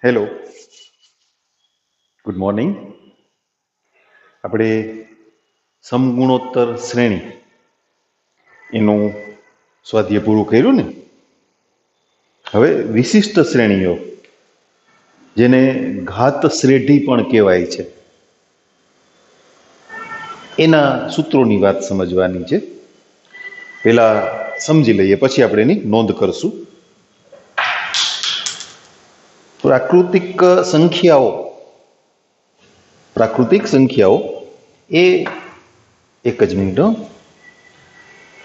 Hello, good morning. આપણે સમગુણોત્તર શ્રેણી એનું સ્વાધ્યાય પૂરું કર્યું ને. હવે વિશિષ્ટ શ્રેણીઓ, જેને ઘાત શ્રેઢી પણ કહેવાય છે, એના સૂત્રોની વાત સમજવાની છે. પેલા સમજી લઈએ, પછી આપણે એની નોંધ કરશું. પ્રાકૃતિક સંખ્યાઓ એ એક જ મિનિટ,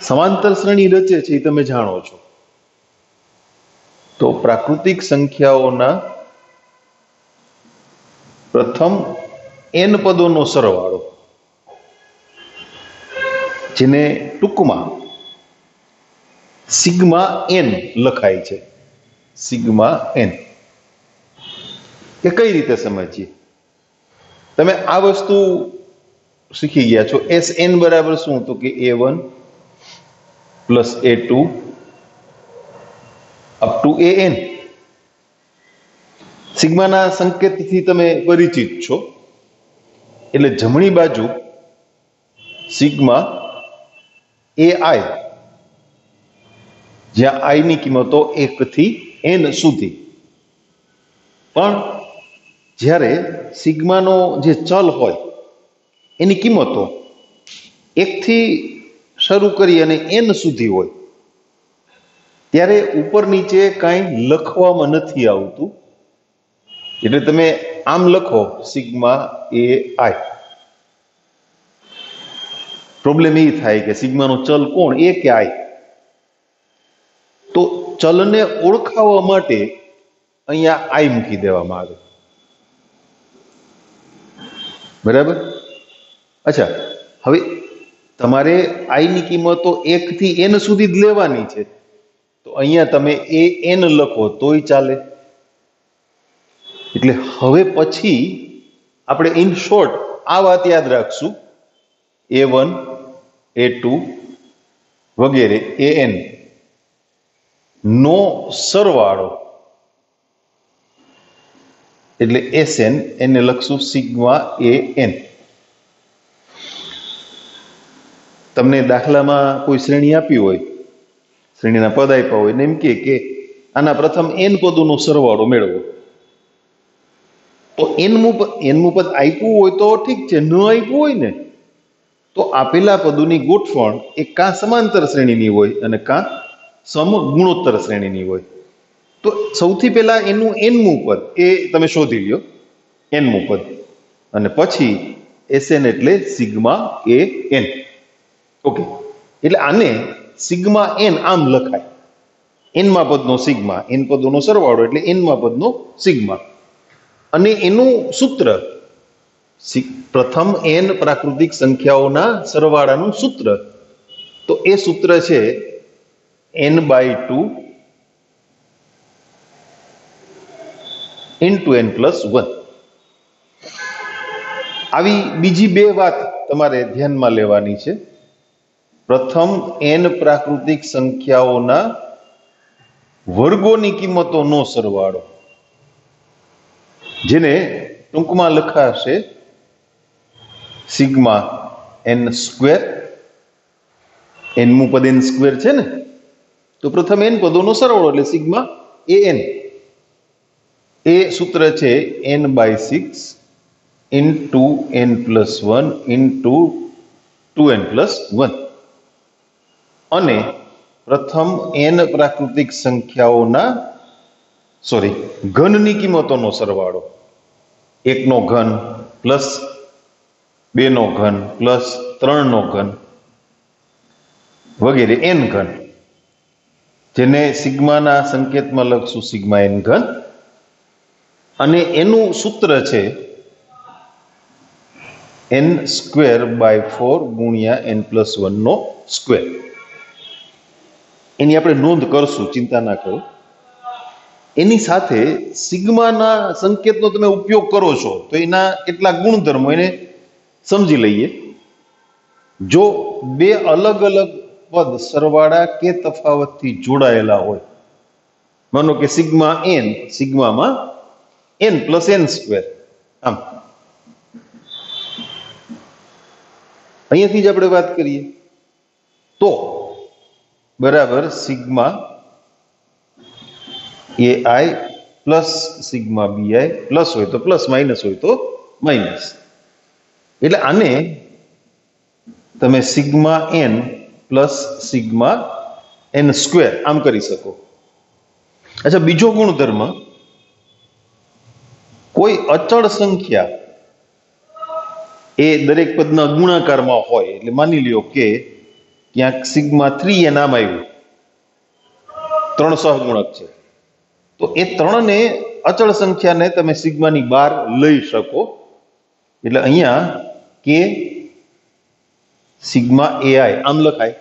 સમાંતર શ્રેણી રચે છે એ તમે જાણો છો. તો પ્રાકૃતિક સંખ્યાઓના પ્રથમ n પદોનો સરવાળો, જેને ટૂંકમાં સિગ્મા n લખાય છે. સિગ્મા n એ કઈ રીતે સમજીએ? તમે આ વસ્તુ શીખી ગયા છો. Sn બરાબર શું? તો કે a1 plus a2 up to an. સિગ્માના સંકેતથી તમે પરિચિત છો. એટલે જમણી બાજુ સિગ્મા ai, જ્યાં i ની કિંમતો 1 થી n સુધી. પણ જ્યારે સિગ્માનો જે ચલ હોય એની કિંમતો 1 થી શરૂ કરી અને n સુધી હોય, ત્યારે ઉપર નીચે કાંઈ લખવામાં નથી આવતું. એટલે તમે આમ લખો સિગ્મા એ આઈ. પ્રોબ્લેમ એ થાય કે સિગ્માનો ચલ કોણ, એ કે આઈ? તો ચલને ઓળખાવવા માટે અહીંયા આઈ મૂકી દેવામાં આવે. બરાબર? અચ્છા, હવે તમારે આઈ ની કિંમતો 1 થી n સુધી જ લેવાની છે. તો અહીંયા તમે એ n લખો તોય ચાલે. એટલે હવે પછી આપણે ઇન શોર્ટ આ વાત યાદ રાખશું: a1 a2 વગેરે an નો સરવાળો, એટલે Sn, એને લખશું સિગ્મા an. તમને દાખલામાં કોઈ શ્રેણી આપી હોય, શ્રેણીના પદ આપ્યા હોય ને એમ કે આના પ્રથમ n પદોનો સરવાળો મેળવો. તો nમું પદ આપ્યું હોય તો ઠીક છે, ન આપ્યું હોય ને તો આપેલા પદોની ગોઠવણ એ કાં સમાંતર શ્રેણીની હોય અને કાં સમગુણોત્તર શ્રેણીની હોય. તો સૌથી પહેલા એનું nમું પદ એ તમે શોધી લ્યો, nમું પદ, અને પછી Sn એટલે સિગ્મા an. ઓકે, એટલે આને સિગ્મા n આમ લખાય: nમા પદનો સિગ્મા, n પદોનો સરવાળો એટલે nમા પદનો સિગ્મા. અને એનું સૂત્ર, પ્રથમ n પ્રાકૃતિક સંખ્યાઓના સરવાળાનું સૂત્ર, તો એ સૂત્ર છે n/2 into n plus 1. આવી બીજી બે વાત તમારે ધ્યાનમાં લેવાની છે. પ્રથમ n પ્રાકૃતિક સંખ્યાઓના વર્ગોની કિંમતોનો સરવાળો, જેને ટૂંકમાં લખાશે સિગ્મા n સ્ક્વેર. nમું પદ n સ્ક્વેર છે ને, તો પ્રથમ n પદોનો સરવાળો એટલે સિગ્મા an. એ સૂત્ર છે n/6 into n plus 1 into 2n plus 1. અને પ્રથમ n પ્રાકૃતિક સંખ્યાઓના ઘનની કિંમતોનો સરવાળો, 1 નો ઘન પ્લસ 2 નો ઘન પ્લસ 3 નો ઘન વગેરે n ઘન, જેને સિગ્માના સંકેતમાં લખશું સિગ્મા n ઘન. અને એનું સૂત્ર છે n²/4 ગુણ્યા n plus 1 નો સ્ક્વેર. એની આપણે નોંધ કરશું, ચિંતા ના કરો. એની સાથે સિગ્માના સંકેતનો તમે ઉપયોગ કરો છો તો એના કેટલાક ગુણધર્મો એને સમજી લઈએ. જો બે અલગ અલગ પદ સરવાળા કે તફાવતથી જોડાયેલા હોય, માનો કે sigma n સિગ્મામાં n plus n square. આમ અહીંયાથી જ આપણે વાત કરીએ તો બરાબર sigma ai plus sigma bi plus હોય તો પ્લસ, માઇનસ હોય તો માઇનસ. એટલે આને તમે sigma n plus sigma n square આમ કરી શકો. અચ્છા, બીજો ગુણધર્મ, કોઈ અચળ સંખ્યા એ દરેક પદના ગુણાકારમાં હોય, એટલે માની લ્યો કે ક્યાંક સિગ્મા 3n આમ આવ્યું, 3 સહગુણક છે, તો એ 3 ને અચળ સંખ્યાને તમે સિગ્માની બહાર લઈ શકો. એટલે અહીંયા કે સિગ્મા ai આમ લખાય.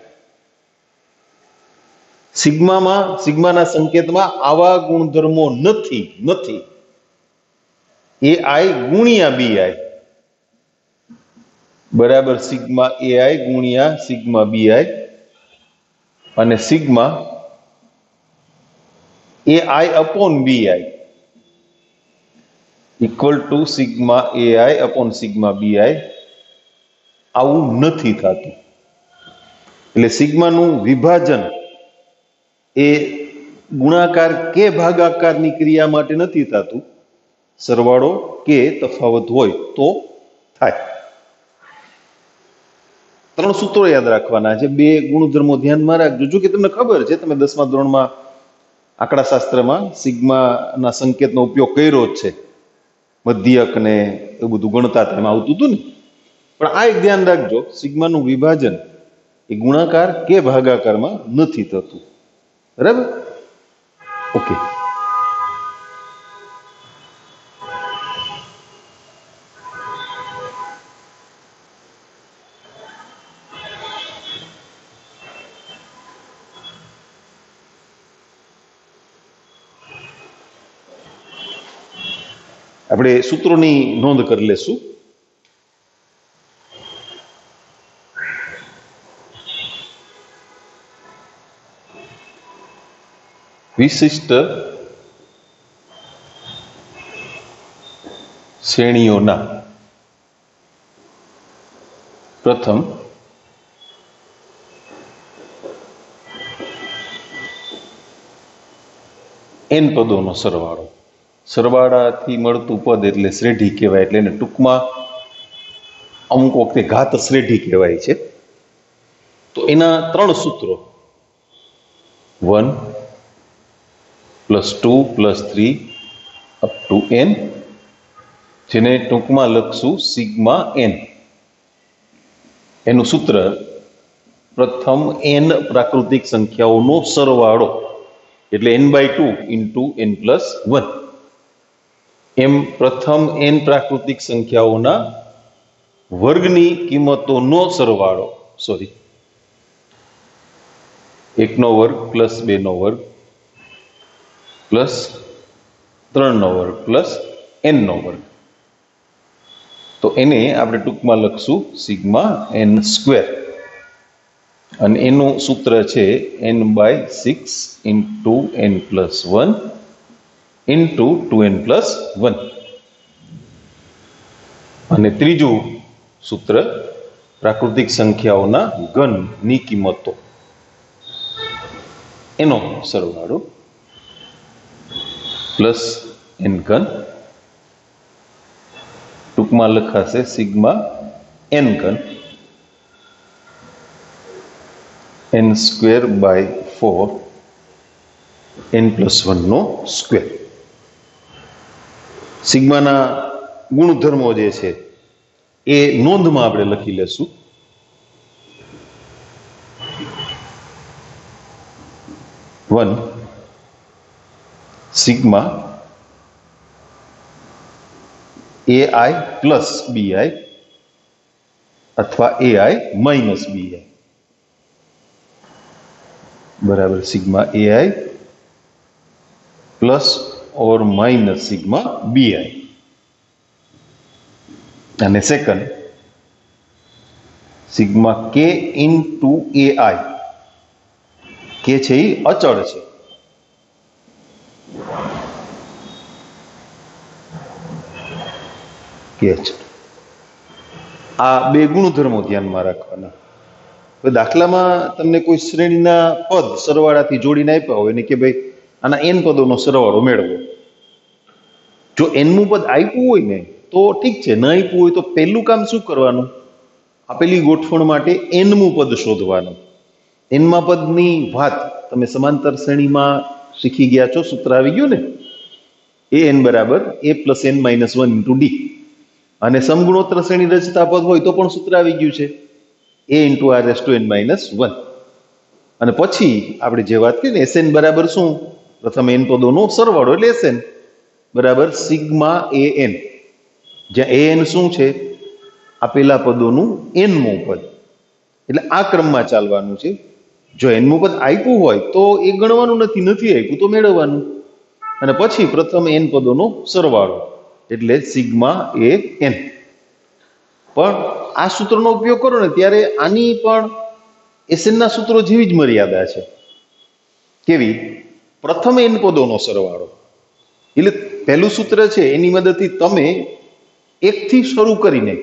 સિગ્માના સંકેતમાં આવા ગુણધર્મો નથી. ai ગુણ્યા bi બરાબર સિગ્મા ai ગુણ્યા સિગ્મા bi, અને sigma ai upon bi equal to sigma ai upon sigma bi. આવું નથી થતું. એટલે સિગ્માનું વિભાજન એ ગુણાકાર કે ભાગાકારની ક્રિયા માટે નથી થતું, સરવાળો કે તફાવત હોય તો થાય. 3 સૂત્રો યાદ રાખવાના છે, 2 ગુણધર્મો ધ્યાનમાં રાખજો. જો કે તમને ખબર છે, તમે 10મા ધોરણમાં આંકડાશાસ્ત્રમાં સિગ્માના સંકેતનો ઉપયોગ કર્યો જ છે, મધ્યક ને એવું બધું ગણતા એમાં આવતું હતું ને. પણ આ એક ધ્યાન રાખજો, સિગ્માનું વિભાજન એ ગુણાકાર કે ભાગાકારમાં નથી થતું. બરાબર? ઓકે. આપણે સૂત્રોની નોંધ કરી લેશું. વિશિષ્ટ શ્રેણીઓના પ્રથમ n પદોનો સરવાળો. સરવાળાથી મળતું પદ એટલે શ્રેઢી કહેવાય. એટલે એને ટૂંકમાં અમુક વખતે ઘાત શ્રેઢી કહેવાય છે. તો એના 3 સૂત્રો, 1 + 2 + 3 અપ ટુ n, જેને ટૂંકમાં લખશું સિગ્મા n. એનું સૂત્ર પ્રથમ n પ્રાકૃતિક સંખ્યાઓનો સરવાળો, એટલે n/2 × n + 1. એમ પ્રથમ n પ્રાકૃતિક સંખ્યાઓના વર્ગની કિંમતોનો સરવાળો, 1નો વર્ગ + 2નો વર્ગ + 3નો વર્ગ + nનો વર્ગ. તો એને આપણે ટૂંકમાં લખશું સિગ્મા n². અને એનું સૂત્ર છે n/6 × n + 1 × 2n + 1. અને ત્રીજું સૂત્ર પ્રાકૃતિક સંખ્યાઓના ઘનની કિંમતો, એનો સરવાળો +n3, ટૂંકમાં લખાશે સિગ્મા n3, n²/4 n + 1નો સ્ક્વેર. સિગ્માના ગુણધર્મો જે છે એ નોંધમાં આપણે લખી લેશું. સિગ્મા ai + bi અથવા ai - bi બરાબર સિગ્મા ai ± સિગ્મા bi. અને સેકન્ડ સિગ્મા k × ai, કે છે એ અચળ છે, h. આ બે ગુણધર્મો ધ્યાનમાં રાખવાના. હવે દાખલામાં તમને કોઈ શ્રેણીના પદ સરવાળાથી જોડીને આપ્યા હોય ને કે ભાઈ આના n પદોનો સરવાળો મેળવો. જો nમું પદ આપ્યું હોય ને તો ઠીક છે, ન આપ્યું હોય તો પહેલું કામ શું કરવાનું? આપેલી ગોઠવણ માટે nમું પદ શોધવાનું. nમા પદની વાત તમે સમાંતર શ્રેણીમાં શીખી ગયા છો, સૂત્ર આવી ગયું ને, an બરાબર a plus n minus 1 into D. અને સમગુણોત્તર શ્રેણી રચતા પદ હોય તો પણ સૂત્ર આવી ગયું છે, a into r raise to n minus 1. અને પછી આપણે જે વાત કરી ને Sn બરાબર શું? પ્રથમ n પદોનો સરવાળો એટલે Sn બરાબર સિગ્મા an, જ્યાં an શું છે? આપેલા પદોનું nમું પદ. એટલે આ ક્રમમાં ચાલવાનું છે. જો nમું પદ આપ્યું હોય તો એ ગણવાનું નથી, નથી આપ્યું તો મેળવવાનું. અને પછી પ્રથમ n પદોનો સરવાળો એટલે સિગ્મા an. પણ આ સૂત્રનો ઉપયોગ કરો ને ત્યારે આની પણ એસએનના સૂત્રો જેવી જ મર્યાદા છે. કેવી? પ્રથમ n પદોનો સરવાળો. એટલે પહેલું સૂત્ર છે એની મદદથી તમે એકથી શરૂ કરીને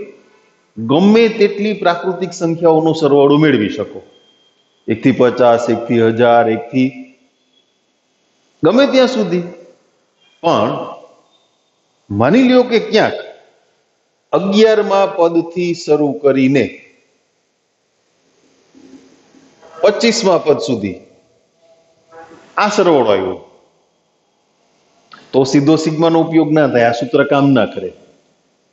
ગમે તેટલી પ્રાકૃતિક સંખ્યાઓનો સરવાળો મેળવી શકો. 1 થી 50, 1 થી 1000, 1 થી ગમે ત્યાં સુધી. પણ માની લ્યો કે ક્યાંક 11મા પદથી શરૂ કરીને 25મા પદ સુધી આ સરવાળો આવ્યો તો સીધો સિગ્માનો ઉપયોગ ના થાય, આ સૂત્ર કામ ના કરે.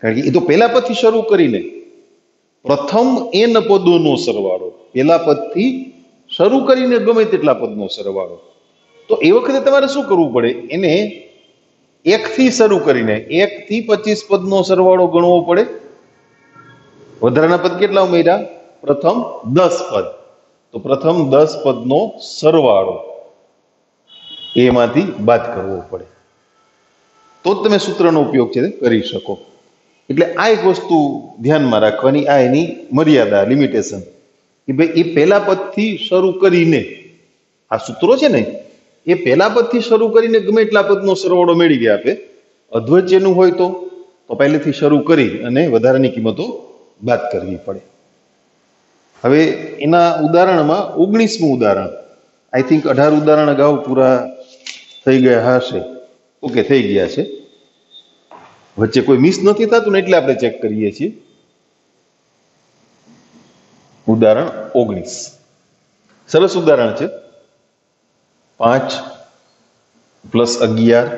કારણ કે એ તો પહેલા પદથી શરૂ કરીને પ્રથમ n પદોનો સરવાળો, પહેલા પદથી શરૂ કરીને ગમે તેટલા પદનો સરવાળો. તો એ વખતે તમારે શું કરવું પડે? એને 1 થી શરૂ કરીને 1 થી 25 પદનો સરવાળો ગણવો પડે. વધારાના પદ કેટલા ઉમેર્યા? પ્રથમ 10 પદ. તો પ્રથમ 10 પદનો સરવાળો એમાંથી બાદ કરવો પડે, તો જ તમે સૂત્રનો ઉપયોગ છે કરી શકો. એટલે આ એક વસ્તુ ધ્યાનમાં રાખવાની, આ એની મર્યાદા, લિમિટેશન, કે ભાઈ એ પહેલા પદથી શરૂ કરીને આ સૂત્રો છે ને એ પહેલા પદથી શરૂ કરીને ગમે એટલા પદનો સરવાળો મેળવી ગયા આપે. અધ્વચ્ચેનું હોય તો પહેલેથી શરૂ કરી અને વધારાની કિંમતો બાદ કરવી પડે. હવે એના ઉદાહરણમાં 19મું ઉદાહરણ, આઈ થિંક 18 ઉદાહરણ અગાઉ પૂરા થઈ ગયા હશે. ઓકે, થઈ ગયા છે. વચ્ચે કોઈ મિસ નથી થતું ને એટલે આપણે ચેક કરીએ છીએ. ઉદાહરણ 19 સરસ ઉદાહરણ છે. 5 પ્લસ 11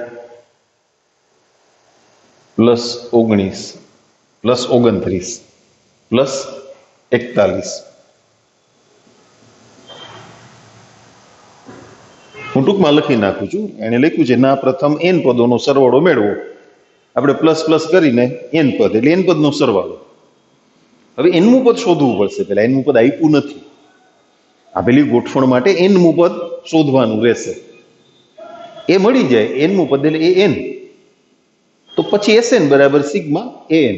પ્લસ 19 પ્લસ 29 પ્લસ 41. હું ટૂંકમાં લખી નાખું છું. એને લખ્યું છે ના પ્રથમ n પદોનો સરવાળો મેળવો. આપણે પ્લસ પ્લસ કરીને n પદ એટલે n પદનો સરવાળો. હવે nમું પદ શોધવું પડશે. પેલા nમું પદ આપ્યું નથી. આપેલી ગોઠવણ માટે nમું પદ શોધવાનું રહેશે. એ મળી જાય nમું પદ એટલે an, તો પછી Sn બરાબર સિગ્મા an.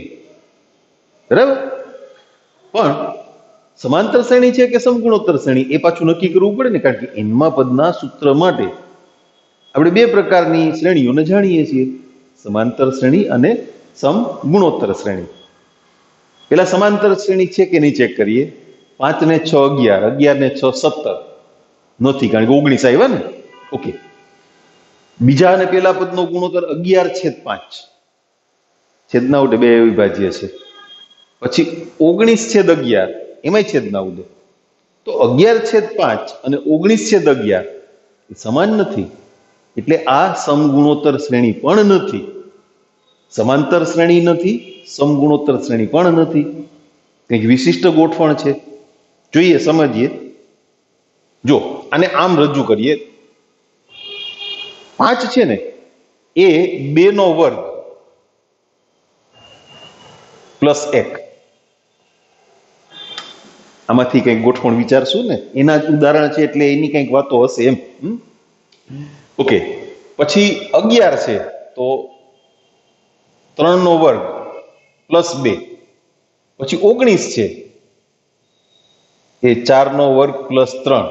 બરાબર? પણ સમાંતર શ્રેણી છે કે સમગુણોત્તર શ્રેણી એ પાછું નક્કી કરવું પડે ને, કારણ કે nમા પદના સૂત્ર માટે આપણે બે પ્રકારની શ્રેણીઓને જાણીએ છીએ, સમાંતર શ્રેણી અને સમગુણોત્તર શ્રેણી. પેલા સમાંતર શ્રેણી છે કે નહીં ચેક કરીએ. 5 ને 6 11, 11 ને 6 17 નથી, કારણ કે 19 આવ્યા ને. ઓકે, બીજા અને પેલા પદનો ગુણોત્તર 11/5, છેદના ઉડે 2 વિભાજ્ય છે. પછી 19/11 એમાંય છેદના ઉડે. તો 11/5 અને 19/11 એ સમાન નથી. એટલે આ સમગુણોત્તર શ્રેણી પણ નથી, સમાંતર શ્રેણી નથી, સમગુણોત્તર શ્રેણી પણ નથી. કંઈક વિશિષ્ટ ગોઠવણ છે. જોઈએ, સમજીએ. જો આને આમ રજૂ કરીએ, 5 છે ને એ 2 નો વર્ગ પ્લસ 1. આમાંથી કંઈક ગોઠવણ વિચારશું ને, એના જ ઉદાહરણ છે એટલે એની કંઈક વાતો હશે એમ. ઓકે, પછી 11 છે તો 3 નો વર્ગ પ્લસ 2. પછી 19 છે એ 4 નો વર્ગ પ્લસ 3,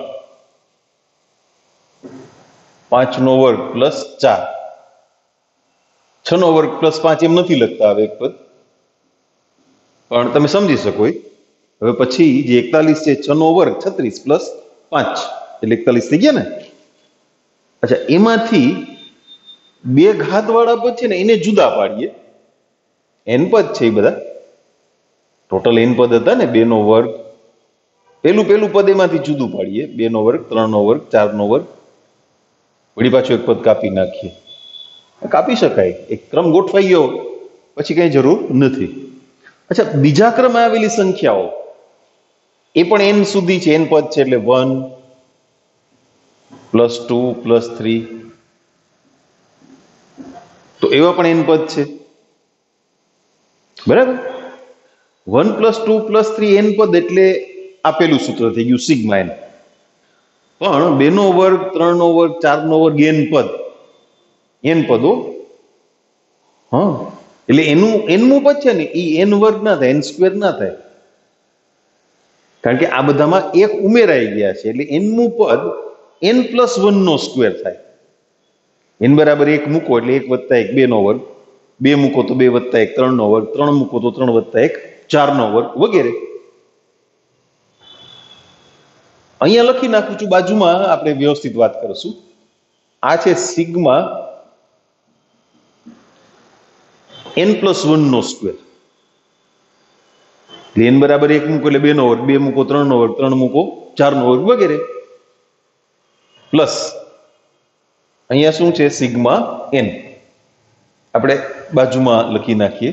5 નો વર્ગ પ્લસ 4, 6 નો વર્ગ પ્લસ 5 એમ નથી લખતા હવે એક પદ. પણ તમે સમજી શકો. હવે પછી જે 41 છે 6 નો વર્ગ 36 પ્લસ 5 એટલે 41 થઈ ગયા ને. અચ્છા, એમાંથી બે ઘાત વાળા પદ છે ને એને જુદા પાડીએ. n પદ છે એ બધા ટોટલ n પદ હતા ને, 2 નો વર્ગ, પેલું પદ એમાંથી જુદું પાડીએ. 2 નો વર્ગ, 3 નો વર્ગ, 4 નો વર્ગ, વળી પાછું એક પદ કાપી નાખીએ. કાપી શકાય, એક ક્રમ ગોઠવાઈ ગયો પછી કઈ જરૂર નથી. અચ્છા, બીજા ક્રમે આવેલી સંખ્યાઓ એ પણ n સુધી છે. n પદ છે એટલે 1 +2 +3, તો એવા પણ n પદ છે. બરાબર, 1 +2 +3 n પદ એટલે આપેલું સૂત્ર થઈ ગયું સિગ્મા n. પણ 2 નો વર્ગ, 3 નો વર્ગ, 4 નો વર્ગ n પદો. હા, એટલે એનું nમું પદ છે ને એ n વર્ગ ના થાય, n² ના થાય, કારણ કે આ બધામાં એક ઉમેરાઈ ગયા છે. એટલે nમું પદ n+1 નો સ્ક્વેર થાય. n બરાબર 1 મૂકો એટલે 1 + 1 2 નો વર્ગ, 2 મૂકો તો 2 + 1 3 નો વર્ગ, 3 મૂકો તો 3 + 1 4 નો વર્ગ વગેરે. અહીંયા લખી નાખું છું, બાજુમાં આપણે વ્યવસ્થિત વાત કરીશું. આ છે સિગ્મા n+1 નો સ્ક્વેર. n બરાબર 1 મૂકો એટલે 2 નો વર્ગ, 2 મૂકો 3 નો વર્ગ, 3 મૂકો 4 નો વર્ગ વગેરે. પ્લસ અહીંયા શું છે સિગ્મા n, આપણે બાજુમાં લખી નાખીએ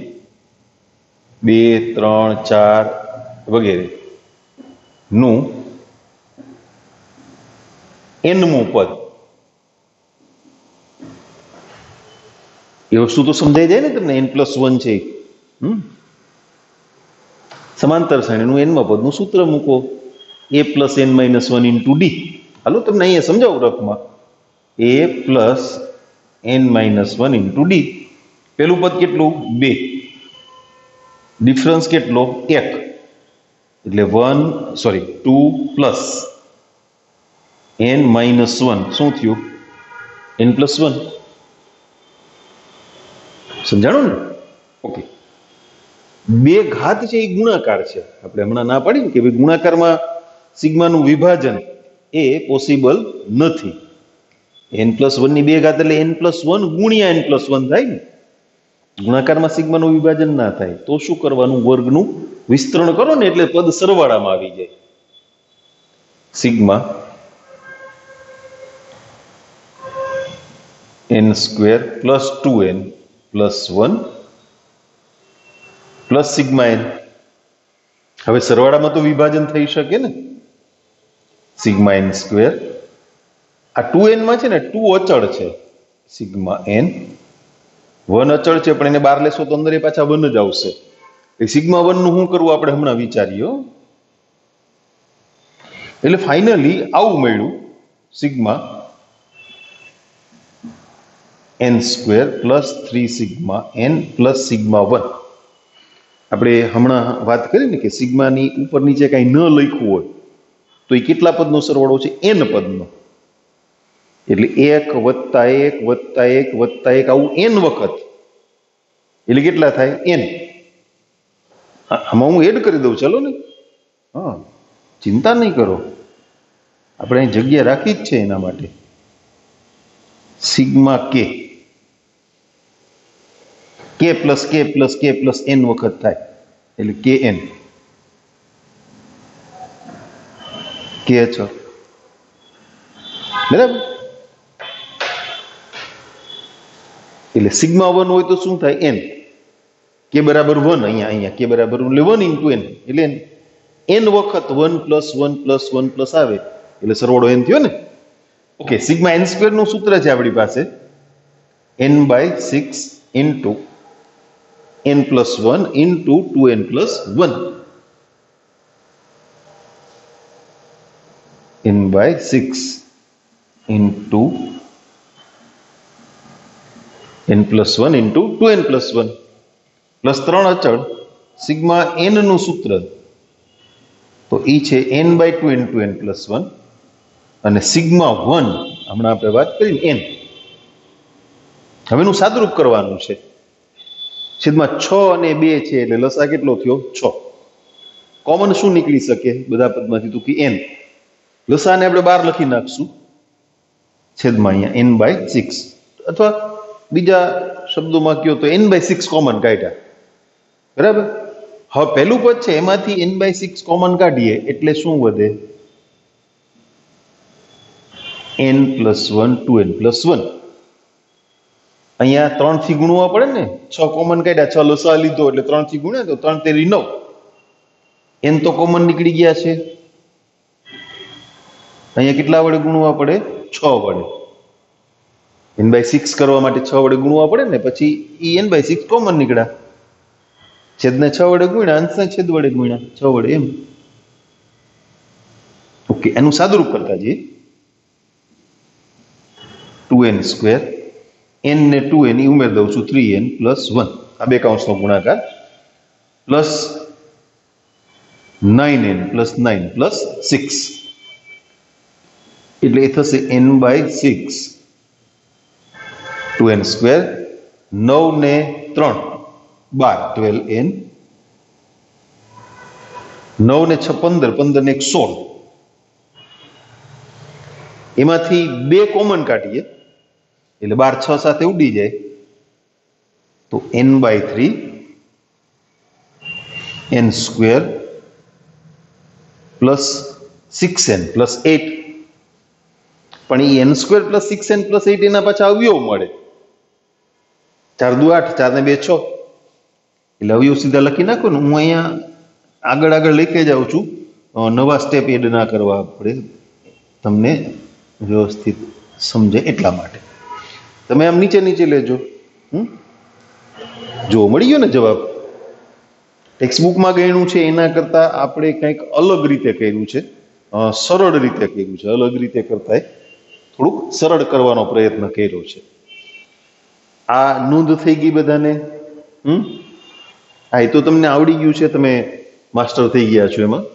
2 3 4 વગેરે નું nમું પદ. એ વસ્તુ તો સમજાઈ જાય ને તમને, n+1 છે. સમાંતર શ્રેણીનું nમા પદનું સૂત્ર મૂકો, a + n - 1 × d. હાલો તમને અહીંયા સમજાવું રફમાં. a + n - 1 × d. પેલું પદ કેટલું 2, ડિફરન્સ કેટલો 1, એટલે 2 + n - 1 શું થયું n+1. સમજાણું ને? ઓકે, બે ઘાત છે એ ગુણાકાર છે. આપણે હમણાં ના પાડી ને કે ભાઈ ગુણાકારમાં સિગ્માનું વિભાજન એ પોસિબલ નથી. n+1 ની બે ઘાત એટલે n+1 ગુણ્યા n+1 થાય ને. ગુણાકારમાં સિગ્માનું વિભાજન ના થાય તો શું કરવાનું, વર્ગનું વિસ્તરણ કરો ને એટલે પદ સરવાળામાં આવી જાય. Sigma n² + 2n + 1 plus sigma n. હવે સરવાળામાં તો વિભાજન થઈ શકે ને. સિગ્મા n², આ 2n માં છે ને 2 અચળ છે, સિગ્મા n 1 અચળ છે પણ એને બહાર લેશો તો અંદર એ પાછા 1 જ આવશે. સિગ્મા 1 નું શું કરવું આપણે હમણાં વિચારીએ. એટલે ફાઇનલી આવું મળ્યું sigma n² + 3 sigma n + sigma 1. આપણે હમણાં વાત કરી ને કે સિગ્માની ઉપર નીચે કાંઈ ન લખ્યું હોય તો એ કેટલા પદનો સરવાળો છે, n પદનો. એટલે 1 + 1 + 1 + 1 આવું n વખત, એટલે કેટલા થાય n. આમાં હું એડ કરી દઉં, ચાલો ને. હા, ચિંતા નહીં કરો, આપણે અહીં જગ્યા રાખી જ છે એના માટે. Sigma k + k + k + n વખત થાય એટલે kn. k અચળ, બરાબર. એટલે સિગ્મા 1 હોય તો શું થાય n, k બરાબર 1. અહીંયા k બરાબર 1 × n એટલે n વખત 1 + 1 + 1 + આવે એટલે સરવાળો n થયો ને. ઓકે, સિગ્મા n² નું સૂત્ર છે આપણી પાસે n/6 × n+1 × 2n + 1. n/6 × n+1 × 2n + 1 plus 3 અચળ સિગ્મા n નું સૂત્ર તો એ છે n/2 × n + 1 અને સિગ્મા 1 હમણાં આપણે વાત કરી n. હવેનું સાદુરૂપ કરવાનું છે છેદમાં 6 અને 2 છે એટલે લસા કેટલો થયો 6. કોમન શું નીકળી શકે બધા પદમાંથી તો કે n. લસાને આપણે 12 લખી નાખશું છેદમાં અહીંયા n/6, અથવા બીજા શબ્દોમાં કયો તો n/6 કોમન કાઢ્યા, બરાબર. હવે પહેલું પદ છે એમાંથી n/6 કોમન કાઢીએ એટલે શું વધે? n + 1 2n + 1. અહીંયા 3 થી ગુણવા પડે ને, 6 કોમન કાઢ્યા, 6 લસા લીધો એટલે 3 થી ગુણ્યા તો 3 તેરી 9. n તો કોમન નીકળી ગયા છે. અહીંયા કેટલા વડે ગુણવા પડે? 6 વડે. n/6 કરવા માટે 6 વડે ગુણવા પડે ને, પછી ઈ n/6 કોમન નીકળ્યા. છેદને 6 વડે ગુણ્યા, અંશને છેદ વડે ગુણ્યા 6 વડે, એમ. ઓકે, એનું સાદુરૂપ કરતા જઈએ. 2n², n ને 2n ઈ ઉમેર દઉં છું, 3n + 1, આ બે કૌંસનો ગુણાકાર, પ્લસ 9n + 9 + 6, એટલે એ થશે n/6. 2n², 9 ને 3 12, 12n, 9 ને 6 15, 15 ને 1 16. એમાંથી 2 કોમન કાઢીએ એટલે 12 6 સાથે ઉડી જાય તો n/3 n² + 6n + 8. પણ એ n² + 6n + 8 એના પાછા અવયવ મળે. 4 દુ 8, 4 ને 2 6, એટલે અવયવ સીધા લખી નાખો ને. હું અહીંયા આગળ લખી જાઉં છું, નવા સ્ટેપ એડ ના કરવા પડે, તમને વ્યવસ્થિત સમજે એટલા માટે. તમે આમ નીચે લેજો. જો મળી ગયો ને જવાબ? ટેક્સ્ટ બુકમાં ગણ્યું છે એના કરતા આપણે કંઈક અલગ રીતે કર્યું છે, સરળ રીતે કર્યું છે. અલગ રીતે કરતા થોડુંક સરળ કરવાનો પ્રયત્ન કર્યો છે. આ નોંધ થઈ ગઈ બધાને? હા, એ તો તમને આવડી ગયું છે, તમે માસ્ટર થઈ ગયા છો એમાં.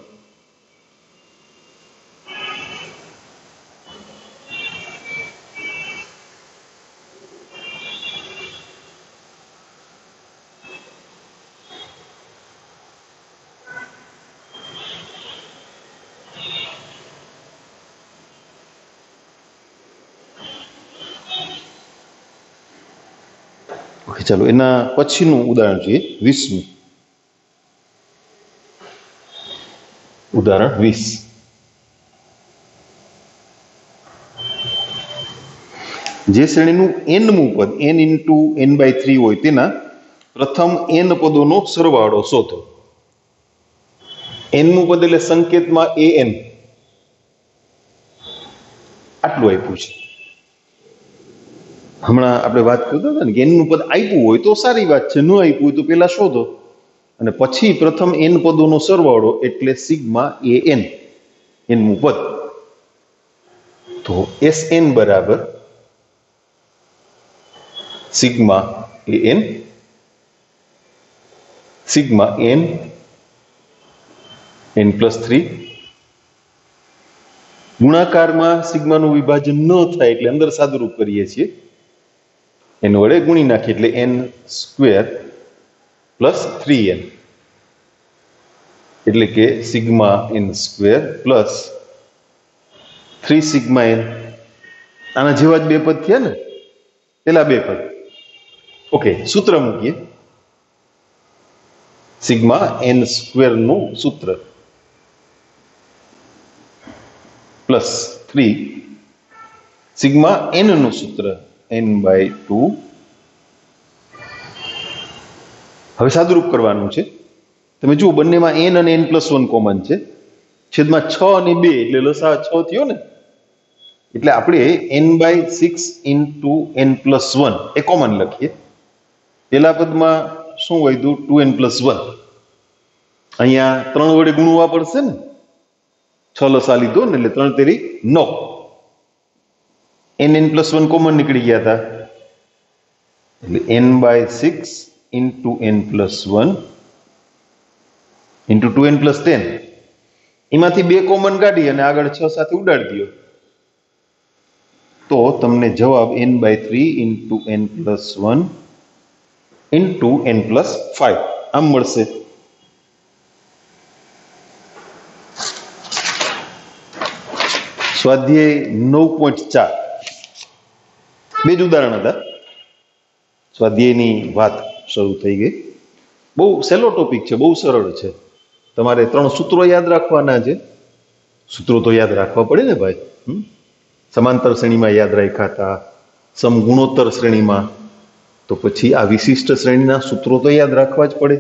ઓકે, ચાલો એના પછીનું ઉદાહરણ જોઈએ, 20મું. ઉદાહરણ 20. જે શ્રેણીનું nમું પદ n × n/3 હોય તેના પ્રથમ n પદોનો સરવાળો શોધો. nમું પદ એટલે સંકેતમાં an, આટલું આપ્યું છે. હમણાં આપણે વાત કરતા હતા ને કે nનું પદ આપ્યું હોય તો સારી વાત છે, ન આપ્યું હોય તો પેલા શોધો, અને પછી પ્રથમ n પદોનો સરવાળો એટલે σ_an, nમું પદ. તો Sn બરાબર σ_an, σ_n, n+3. ગુણાકારમાં સિગ્માનું વિભાજન ન થાય એટલે અંદર સાદુરૂપ કરીએ છીએ, n વડે ગુણી નાખીએ એટલે n² + 3n, એટલે કે σ_n² + 3σ_n. આના જેવા જ બે પદ થયા ને, પેલા બે પદ. ઓકે, સૂત્ર મૂકીએ. σ_n² નું સૂત્ર +3 σ_n નું સૂત્ર n/2. હવે સાદુરૂપ કરવાનું છે. તમે જુઓ બંનેમાં n અને n+1 કોમન છે. છેદમાં 6 અને 2 એટલે લસા 6 થયો ને, એટલે આપણે n/6 × n+1 એ કોમન લખીએ. પેલા પદમાં શું વધ્યું? 2n+1. અહીંયા 3 વડે ગુણવા પડશે ને, 6 લસા લીધો ને એટલે 3 તેરી 9. n+1 કોમન નીકળી ગયા હતા એટલે n/6 × n+1 × 2n+10. એમાંથી 2 કોમન કાઢી અને આગળ 6 સાથે ઉડાડી દો તો તમને જવાબ n/3 × n+1 into n plus 5 આમ મળશે. સ્વાધ્યાય 9.4 બે જ ઉદાહરણ હતા. સ્વાધ્યાયની વાત શરૂ થઈ ગઈ. બહુ સહેલો ટોપિક છે, બહુ સરળ છે. તમારે 3 સૂત્રો યાદ રાખવાના છે. સૂત્રો તો યાદ રાખવા પડે ને ભાઈ. સમાંતર શ્રેણીમાં યાદ રાખ્યા હતા, સમગુણોત્તર શ્રેણીમાં, તો પછી આ વિશિષ્ટ શ્રેણીના સૂત્રો તો યાદ રાખવા જ પડે.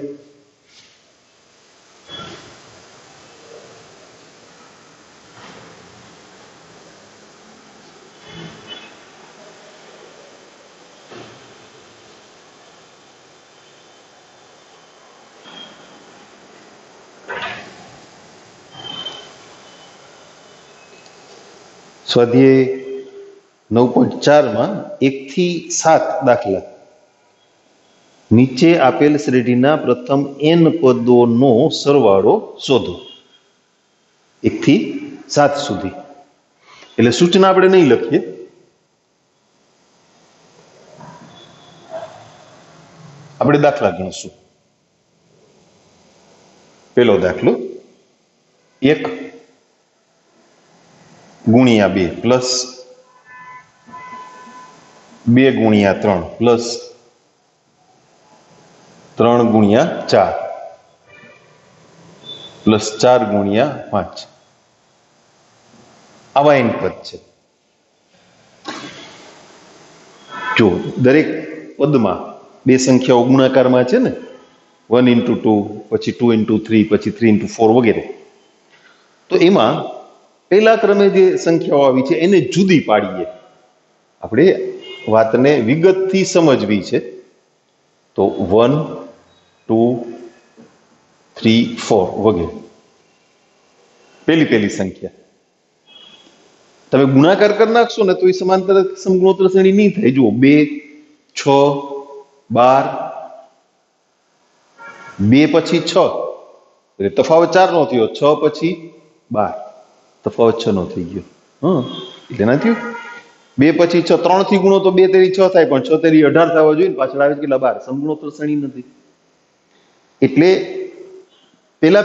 સ્વાધ્યાય 9.4માં 1 થી 7 દાખલા. નીચે આપેલ શ્રેણીના પ્રથમ n પદોનો સરવાળો શોધો. 1 થી 7 સુધી. એટલે સૂચના આપણે નહીં લખીએ, આપણે દાખલા ગણશું. પેલો દાખલો 1 ગુણ્યા 2 પ્લસ 2 ગુણ્યા 3 પ્લસ 3 ગુણ્યા 4 પ્લસ 4 ગુણ્યા 5 આવા n પદ છે. જો દરેક પદમાં બે સંખ્યાઓ ગુણાકારમાં છે ને, 1 into 2, પછી 2 into 3, પછી 3 into 4 વગેરે. તો એમાં પહેલા ક્રમે જે સંખ્યાઓ આવી છે એને જુદી પાડીએ. આપણે વાતને વિગતથી સમજવી છે. તો 1, 2, 3, 4 વગેરે પહેલી સંખ્યા. તમે ગુણાકાર કરી નાખશો ને તો એ સમાંતર સમગુણોત્તર શ્રેણી નહીં થાય. જુઓ 2, 6, 12, 2 પછી 6 એટલે તફાવત 4 નો થયો, 6 પછી 12 તફાવત 6 નો થઈ ગયો. એટલે ના થયું. 2 પછી 6, 3 થી ગુણો તો 2 તેરી 6 થાય, પણ 6 તેરી 18 થવા જોઈએ. પાછળ આવે કેટલા? 12. સમગુણોત્તર શ્રેણી નથી. એટલે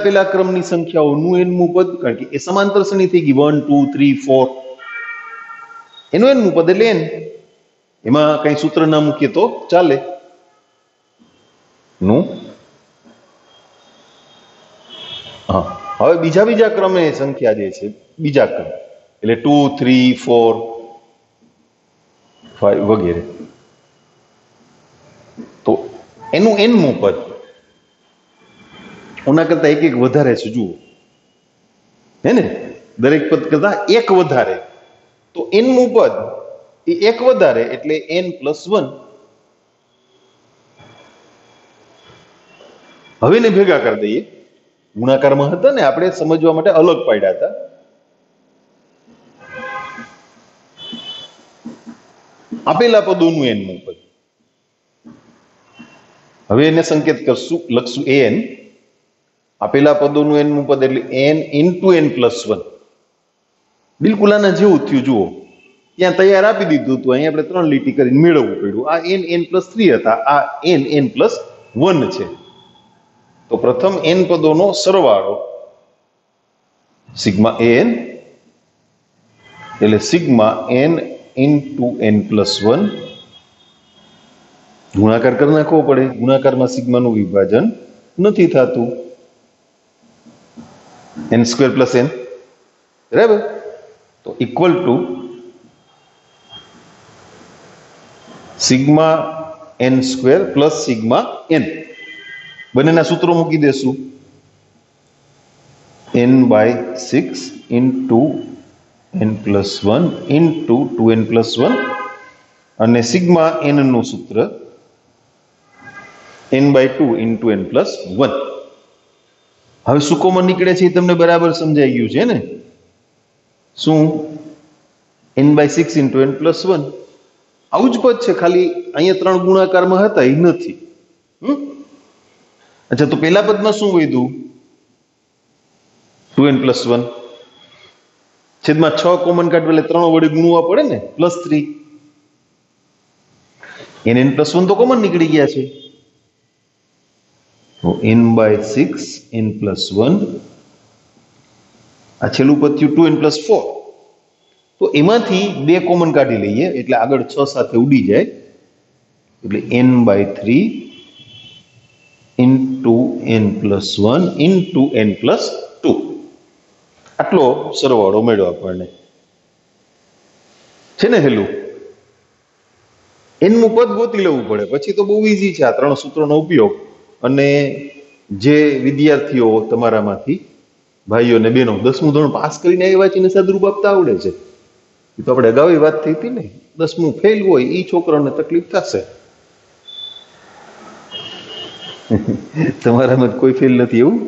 પેલા ક્રમની સંખ્યાઓનું એનમું પદ, કારણ કે એ સમાંતર શ્રેણી થઈ ગઈ. 1, 2, 3, 4 એનું એનમું પદ એટલે n. એમાં કઈ સૂત્ર ના મૂકીએ તો ચાલે. નું હવે બીજા ક્રમે સંખ્યા જે છે, બીજા ક્રમ એટલે 2, 3, 4, 5 વગેરે, તો એનું એનમું પદ ઓના કરતા એક વધારે છે. જુઓ હે ને, દરેક પદ કરતા એક વધારે, તો એનમું પદ એ એક વધારે એટલે n+1. હવે એને ભેગા કરી દઈએ. ગુણાકારમાં હતા ને, આપણે સમજવા માટે અલગ પાડ્યા હતા. આપેલા પદોનું એનમું પદ. હવે એને સંકેત કરશું, લખશું n. આપેલા પદોનું એનમું પદ એટલે n into n+1. બિલકુલ આના જેવું થયું. જુઓ ત્યાં તૈયાર આપી દીધું હતું, અહીંયા આપણે 3 લીટી કરીને મેળવવું પડ્યું. આ n+3 હતા, આ n+1 છે. તો પ્રથમ n પદોનો સરવાળો સિગ્મા n એટલે સિગ્મા n into n+1. ગુણાકાર કરી નાખવો પડે. ગુણાકારમાં સિગ્માનું વિભાજન નથી થતું. n² + n, બરાબર. તો equal to sigma n² plus sigma n. બંનેના સૂત્રો મૂકી દેશું. n/6 into n+1 into 2n+1 અને સિગ્મા n નું સૂત્ર n/2 into n+1. હવે શું કોમન નીકળે છે એ તમને બરાબર સમજાઈ ગયું છે ને? શું? n/6 into n+1. આવું જ પદ છે, ખાલી અહીંયા 3 ગુણાકારમાં હતા એ નથી. અચ્છા, તો પેલા પદમાં શું વધ્યું? 2n+1 છેદમાં 6 કોમન કાઢવા એટલે 3 વડે ગુણવા પડે ને, +3. n+1 તો કોમન નીકળી ગયા છે. n/6 n+1 આ છેલ્લું પદ થયું 2n+4 તો એમાંથી 2 કોમન કાઢી લઈએ એટલે આગળ 6 સાથે ઉડી જાય એટલે n/3 into n+1 into n+2 આટલો સરવાળો મળ્યો આપણને છે ને હેલું એનનું પદ ગોતી લેવું પડે પછી તો બહુ ઈઝી છે આ 3 સૂત્રોનો ઉપયોગ અને જે વિદ્યાર્થીઓ તમારામાંથી ભાઈઓ અને બહેનો 10મું ધોરણ પાસ કરીને આવ્યા છે ને સાદુરૂપ આપતા આવડે છે એ તો આપણે અગાઉ વાત થઈ હતી ને 10મું ફેલ હોય એ છોકરાને તકલીફ થશે તમારામાં કોઈ ફેલ નથી એવું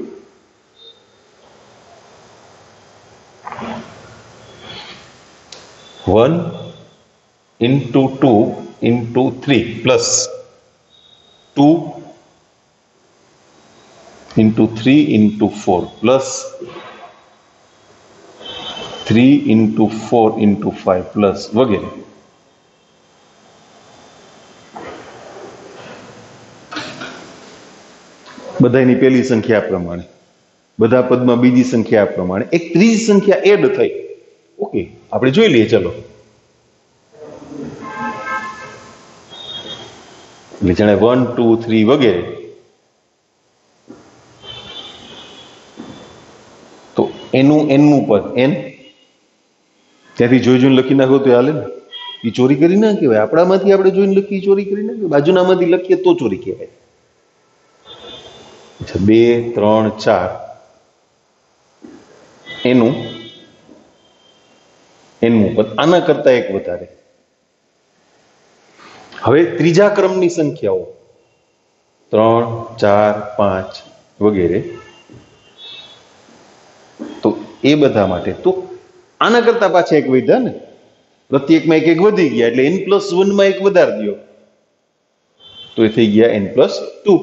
1 into 2 into 3 plus 2 into 3 into 4 plus 3 into 4 into 5 plus વગેરે બધાની પહેલી સંખ્યા પ્રમાણે બધા પદમાં બીજી સંખ્યા પ્રમાણે એક ત્રીજી સંખ્યા એડ થઈ ઓકે આપણે જોઈ લઈએ ચલો એટલે જાણે 1 2 3 વગેરે તો એનું પદ n ત્યાંથી જોઈને લખી નાખો તો હાલે ને એ ચોરી કરી ના કહેવાય આપણામાંથી આપણે જોઈને લખી ચોરી કરી ના કહેવાય બાજુનામાંથી લખીએ તો ચોરી કહેવાય અચ્છા 2 3 4 એનું પદ આના કરતા એક વધારે હવે ત્રીજા ક્રમની સંખ્યાઓ 3 4 5 વગેરે તો એ બધા માટે તો આના કરતા પાછા એક વધ્યા ને પ્રત્યેકમાં એક વધી ગયા એટલે n+1 માં એક વધારી દો તો એ થઈ ગયા n+2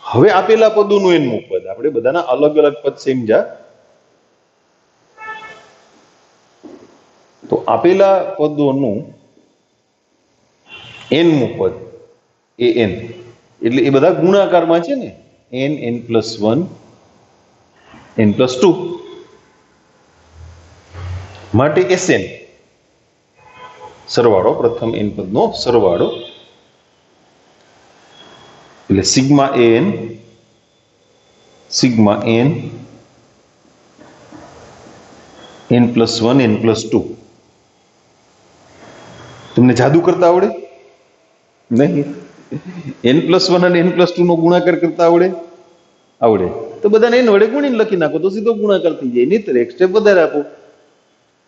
હવે આપેલા પદોનું એનનું પદ આપણે બધાના અલગ અલગ પદ સમજ્યા તો આપેલા પદોનું એનનું પદ એ n એટલે એ બધા ગુણાકારમાં છે ને n n+1 n+2 માટે Sn સરવાળો પ્રથમ n પદનો સરવાળો એટલે સિગ્મા n n+1 n+2 તમને જાદુ કરતા આવડે નહીં n+1 અને n+2 નો ગુણાકાર કરતા આવડે તો બધાને n વડે ગુણીને લખી નાખો તો સીધો ગુણાકાર થઈ જાય નહીતર એક સ્ટેપ વધારે આપો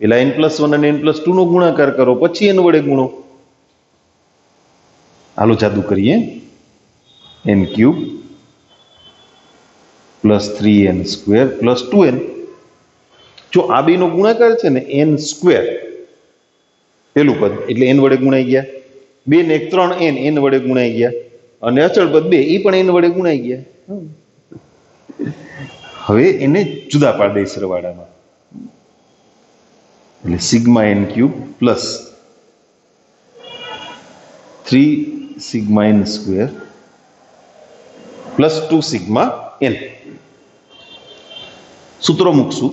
પેલા n+1 અને n+2 નો ગુણાકાર કરો પછી n વડે ગુણો હાલો જાદુ કરીએ n³ + 3n² + 2n જો આ બે નો ગુણાકાર છે ને n² પેલું પદ એટલે n વડે ગુણાઈ ગયા 2 ને 1 3n n વડે ગુણાઈ ગયા અને અચળ પદ 2 એ પણ n વડે ગુણાઈ ગયા હવે એને જુદા પાડ દે સરવાળામાં એટલે sigma n³ plus 3 sigma n² plus 2 sigma n સૂત્રો મૂકશું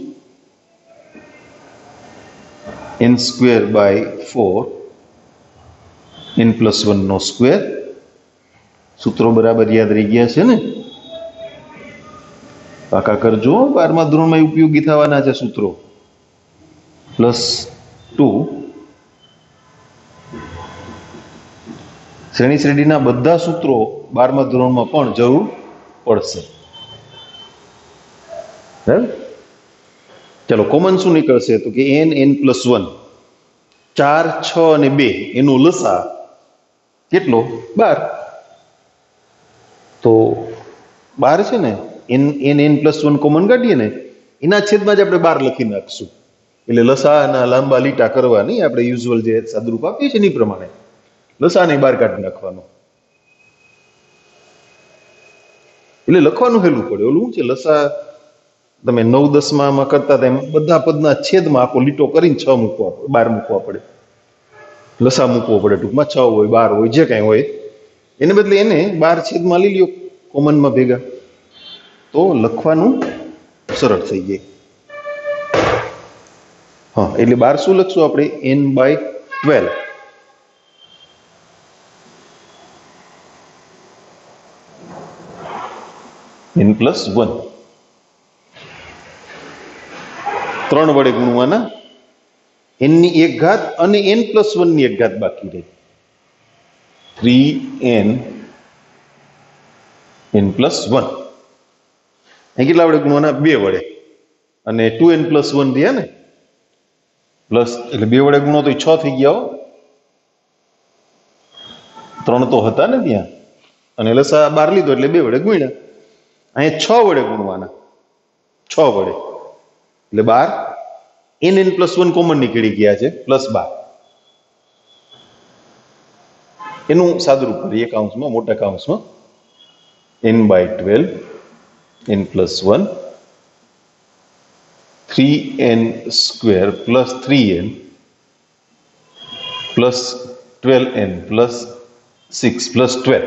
n²/4 n+1 નો સ્ક્વેર સૂત્રો બરાબર યાદ રહી ગયા છે ને પાકા કરજો 12મા ધોરણમાં ઉપયોગી થવાના છે સૂત્રો +2 શ્રેણી શ્રેણીના બધા સૂત્રો 12મા ધોરણમાં પણ જરૂર પડશે બરાબર ચલો કોમન શું નીકળશે તો કે n n+1 4 6 અને 2 એનો લસા કેટલો 12 તો 12 છે ને n n+1 કોમન કાઢીએ ને એના છેદમાં જ આપણે 12 લખી નાખશું એટલે લસાના લાંબા લીટા કરવાની આપણે યુઝ્યુઅલ જે સાદુરૂપ આપીએ છીએ એ પ્રમાણે લસાને 12 કાઢી નાખવાનો એટલે લખવાનું હેલું પડે ઓલું છે લસા તમે 9 10માં કરતા હતા એમ બધા પદના છેદમાં આખો લીટો કરીને 6 મૂકવા 12 મૂકવા પડે લસા મૂકવો પડે ટૂંકમાં 6 હોય 12 હોય જે કાંઈ હોય એને બદલે એને 12 છેદમાં લઈ લ્યો કોમનમાં ભેગા, તો લખવાનું સરળ થઈ જાય. હા, એટલે 12 શું લખશું આપણે? n/12. n+1 3 વડે ગુણવાના, n ની 1 ઘાત અને n+1 ની 1 ઘાત બાકી રહી. 3n n+1. અહીં કેટલા વડે ગુણવાના? 2 વડે. અને 2n+1 રહ્યા ને પ્લસ, એટલે 2 વડે ગુણો તો 6 થઈ ગયા. 3 તો હતા ને ત્યાં, અને લસા 12 લીધો એટલે 2 વડે ગુણ્યા. અહીંયા 6 વડે ગુણવાના, 6 વડે એટલે 12. n+1 કોમન નીકળી ગયા છે, +12. એનું સાદુરૂપ કરીએ કૌંસમાં, મોટા કૌંસમાં. n/12 n+1 3n² + 3n + 12n + 6 + 12.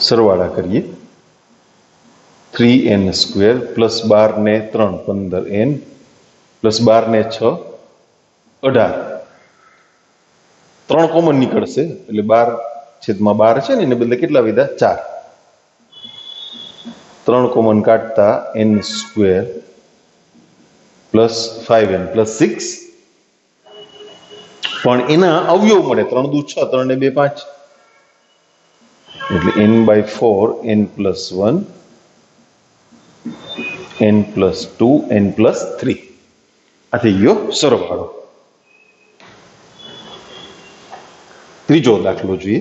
સરવાળા કરીએ. 3n² + 12 ને 3 15n + 12 ને 6 18. 3 કોમન નીકળશે એટલે 12/12 છે ને, એને બદલે કેટલા વધ્યા? 4. 3 કોમન કાઢતા n² + 5n + 6, પણ એના અવયવ મળે. 3 દુ 6, 3 ને 2 5, એટલે n/4 n+1 n+2 n+3. આ થઈ ગયો સરવાળો. ત્રીજો દાખલો જોઈએ,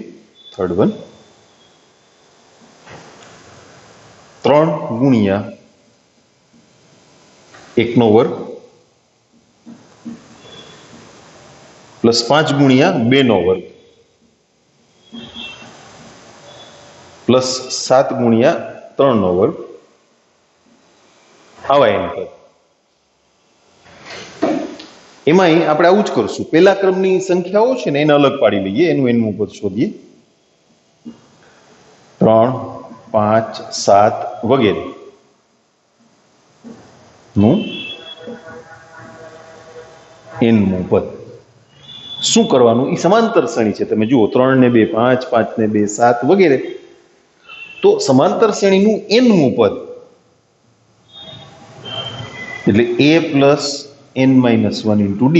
થર્ડ વન. 3 ગુણ્યા 1 નો વર્ગ પ્લસ 5 ગુણ્યા 2 નો વર્ગ પ્લસ 7 ગુણ્યા 3 નો વર્ગ, આવા એન પદ. એમાં આપણે આવું જ કરશું. પહેલા ક્રમની સંખ્યાઓ છે ને એને અલગ પાડી લઈએ, એનું એનનું પદ શોધીએ. 3 5 7 વગેરે નું એનનું પદ. શું કરવાનું? એ સમાંતર શ્રેણી છે. તમે જુઓ, 3 ને 2 5, 5 ને 2 7 વગેરે. તો સમાંતર શ્રેણીનું એનનું પદ એટલે a + n-1 × d.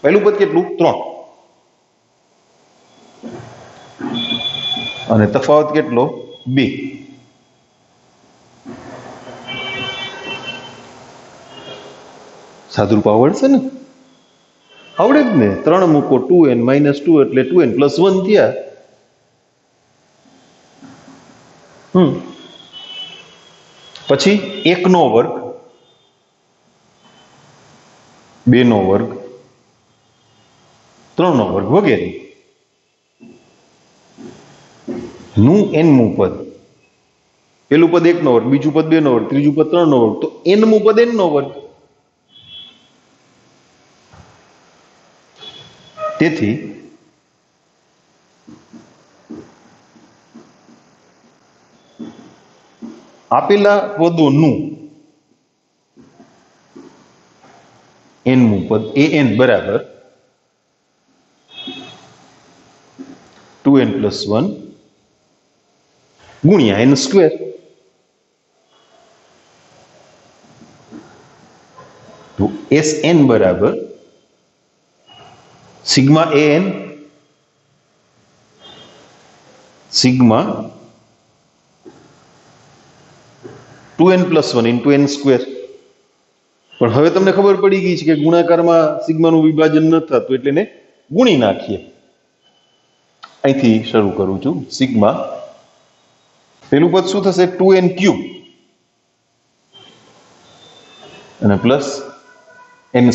પહેલું પદ કેટલું? 3. અને તફાવત કેટલો? 2. સાદુરૂપ આવડશે ને? આવડે જ ને. 3 મૂકો, 2n - 2 એટલે 2n + 1 થયા. પછી 1 નો વર્ગ, 2 નો વર્ગ, 3 નો વર્ગ વગેરે નું એનમું પદ. પેલું પદ 1 નો વર્ગ, બીજું પદ 2 નો વર્ગ, ત્રીજું પદ 3 નો વર્ગ, તો એનમું પદ n નો વર્ગ. તેથી આપેલા પદોનું એનમું પદ an બરાબર 2n+1 ગુણ્યા n². તો Sn બરાબર sigma an sigma 2n+1 × n². પણ હવે તમને ખબર પડી ગઈ છે કે ગુણાકારમાં સિગ્માનું વિભાજન ન થતું, એટલે એને ગુણી નાખીએ. અહીંથી શરૂ કરું છું. સિગ્મા, પેલું પદ શું થશે? 2n³ અને પ્લસ n².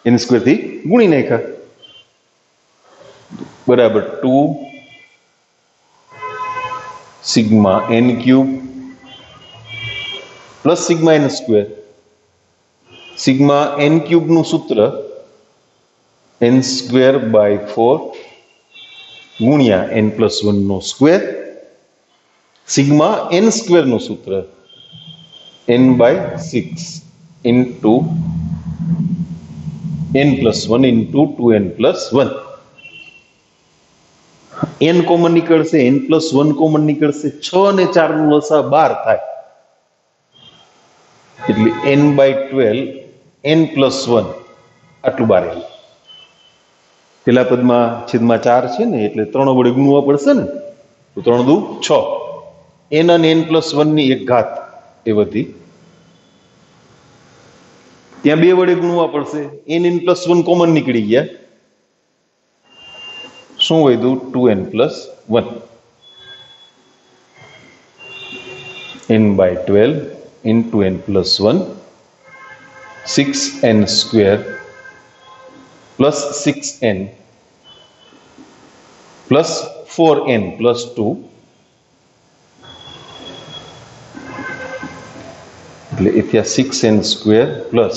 n² થી ગુણી નાખ્યા બરાબર 2 sigma n³ plus sigma n². Sigma n³ નું સૂત્ર n સ્ક્વેર બાય 4 ગુણ્યા n+1 નો સ્ક્વેર સિગ્મા n સ્ક્વેર નું સૂત્ર n/6 into n+1 into 2n+1. n common નીકળશે, n+1 કોમન નીકળશે, 6 અને 4 નું લસા 12 થાય એટલે n/12 n+1 આટલું 12. પેલા પદમાં છેદમાં 4 છે ને એટલે 3 વડે ગુણવા પડશે ને, તો 3 દુ 6, n અને n+1 ની એક ઘાત એ વધી, ત્યાં 2 વડે ગુણવા પડશે, n+1 કોમન નીકળી ગયા, શું વધ્યું 2n+1. n/12 into n+1 6n square plus 6n plus 4n plus 2 એટલે એ થયા 6n square plus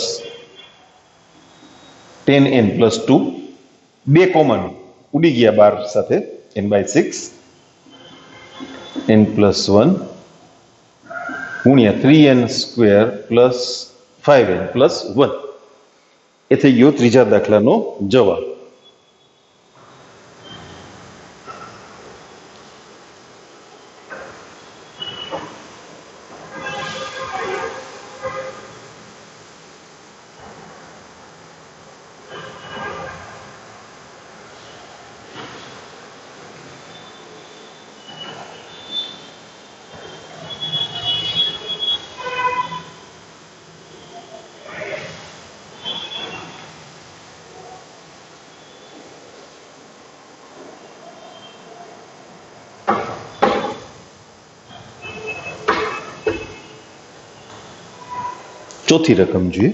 10n plus 2, 2 common ઉડી ગયા 12 સાથે, n/6 n+1 ગુણ્યા 3n square plus 5n plus 1. એ થઈ ગયો ત્રીજા દાખલાનો જવાબ. ચોથી રકમ જોઈએ.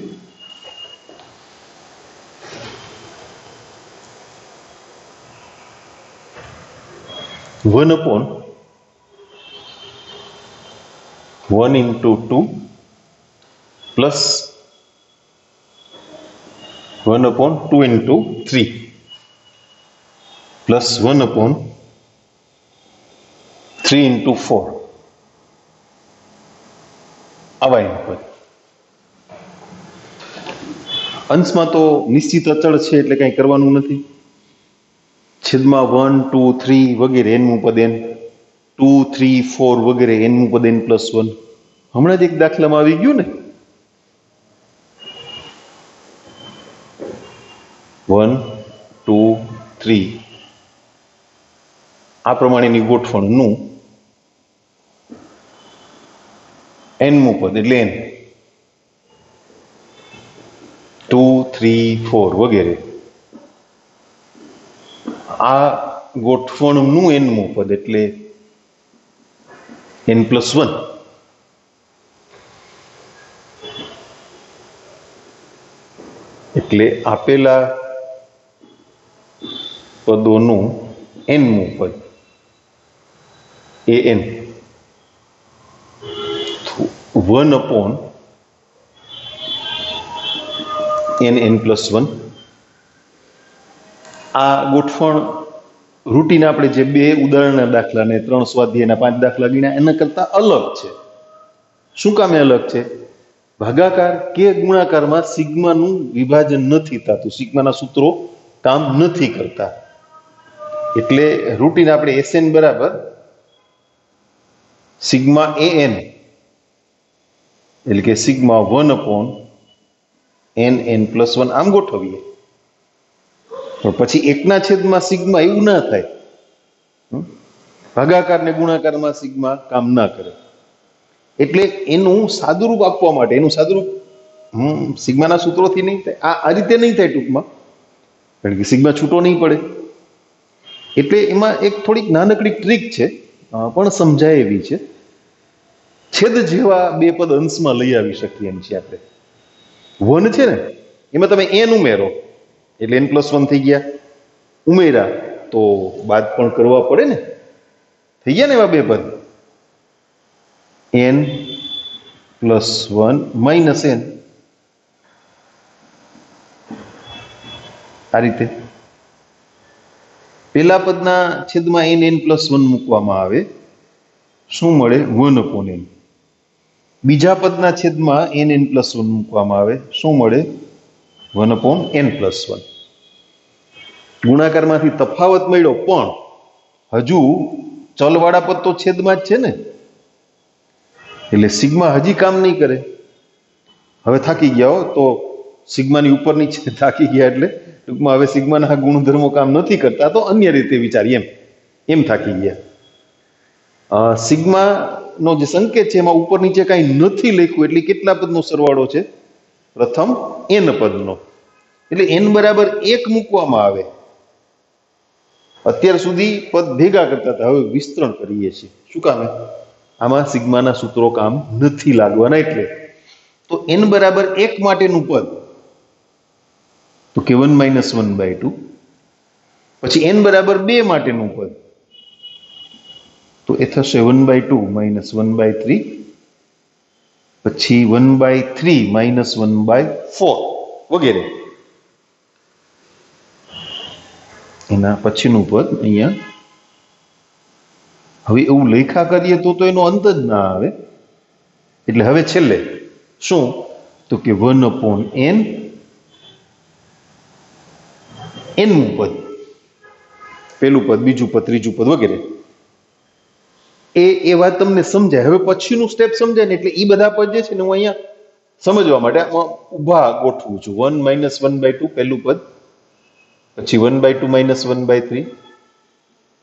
1/1 into 2 plus 1/2 into 3 plus 1/3 into 4 આવા ઇનપુટ. અંશમાં તો નિશ્ચિત અચળ છે એટલે કંઈ કરવાનું નથી. છેદમાં 1, 2, 3 વગેરે એનમું પદ n, 2, 3, 4 વગેરે એનમું પદ n+1. હમણાં જ એક દાખલામાં આવી ગયું ને, 1, 2, 3 આ પ્રમાણેની ગોઠવણનું એનમું પદ એટલે n, 2, 3, 4 વગેરે આ ગોઠવણનું એનમું પદ એટલે n+1. એટલે આપેલા પદોનું એનમું પદ એ n 1/n+1. આ ગોઠવણ રૂટીન આપણે જે 2 ઉદાહરણના દાખલા ને 3 સ્વાધ્યાયના 5 દાખલા ગણ્યા એના કરતા અલગ છે. શું કામે અલગ છે? ભાગાકાર કે ગુણાકારમાં સિગ્માનું વિભાજન નથી થતું, સિગ્માના સૂત્રો કામ નથી કરતા. એટલે રૂટીન આપણે SN બરાબર સિગ્મા AN એટલે કે સિગ્મા 1/n+1 આમ ગોઠવીએ. પણ પછી એકના છેદમાં સિગ્મા એવું ના થાય. ભાગાકાર ને ગુણાકારમાં સિગ્મા કામ ના કરે. એટલે એનું સાદુરૂપ આપવા માટે, એનું સાદુરૂપ સિગ્માના સૂત્રોથી નહીં થાય, આ રીતે નહીં થાય ટૂંકમાં, કારણ કે સિગ્મા છૂટો નહીં પડે. એટલે એમાં એક થોડીક નાનકડી ટ્રીક છે, પણ સમજાય એવી છે. છેદ જેવા 2 પદ અંશમાં લઈ આવી શકીએ એમ છે આપણે. 1 છે ને એમાં તમે n ઉમેરો એટલે n+1 થઈ ગયા, ઉમેરા તો બાદ પણ કરવા પડે ને, થઈ ગયા ને એવા 2 પદ, n+1 - n આ રીતે પેલા પદના છેદમાં n+1 મૂકવામાં આવે, શું મળે? 1/n. બીજા પદના છેદમાં n+1 મૂકવામાં આવે, શું મળે? 1/n+1. ગુણાકારમાંથી તફાવત મળ્યો, પણ હજુ ચલવાળા પદ તો છેદમાં જ છે ને, એટલે સિગ્મા હજી કામ નહીં કરે. હવે થાકી ગયા હો, તો સિગ્માની ઉપર નીચે થાકી ગયા એટલે ટૂંકમાં હવે સિગ્માના ગુણધર્મો કામ નથી કરતા, તો અન્ય રીતે વિચારીએ એમ થાકી ગયા. સિગ્માનો જે સંકેત છે એમાં ઉપર નીચે કાંઈ નથી લખ્યું, એટલે કેટલા પદનો સરવાળો છે? પ્રથમ n પદનો. એટલે n બરાબર 1 મૂકવામાં આવે. અત્યાર સુધી પદ ભેગા કરતા હતા, હવે વિસ્તરણ કરીએ છીએ. શું કામે? આમાં સિગ્માના સૂત્રો કામ નથી લાગવાના. એટલે તો n બરાબર 1 માટેનું પદ તો કે 1 - 1/2. પછી n બરાબર 2 માટેનું પદ તો એ થશે 1/2 - 1/3. પછી 1/3 - 1/4 વગેરે. એના પછીનું પદ અહીંયા હવે એવું લેખા કરીએ તો એનો અંત જ ના આવે. એટલે હવે છેલ્લે શું? તો કે 1/n, nમું પદ, પેલું પદ, બીજું પદ, ત્રીજું પદ વગેરે. એ વાત તમને સમજાય. હવે પછીનું સ્ટેપ સમજાય ને, એટલે એ બધા પદ જે છે ને હું અહીંયા સમજવા માટે ઊભા ગોઠવું છું. 1 - 1/2 પહેલું પદ, પછી 1/2 - 1/3,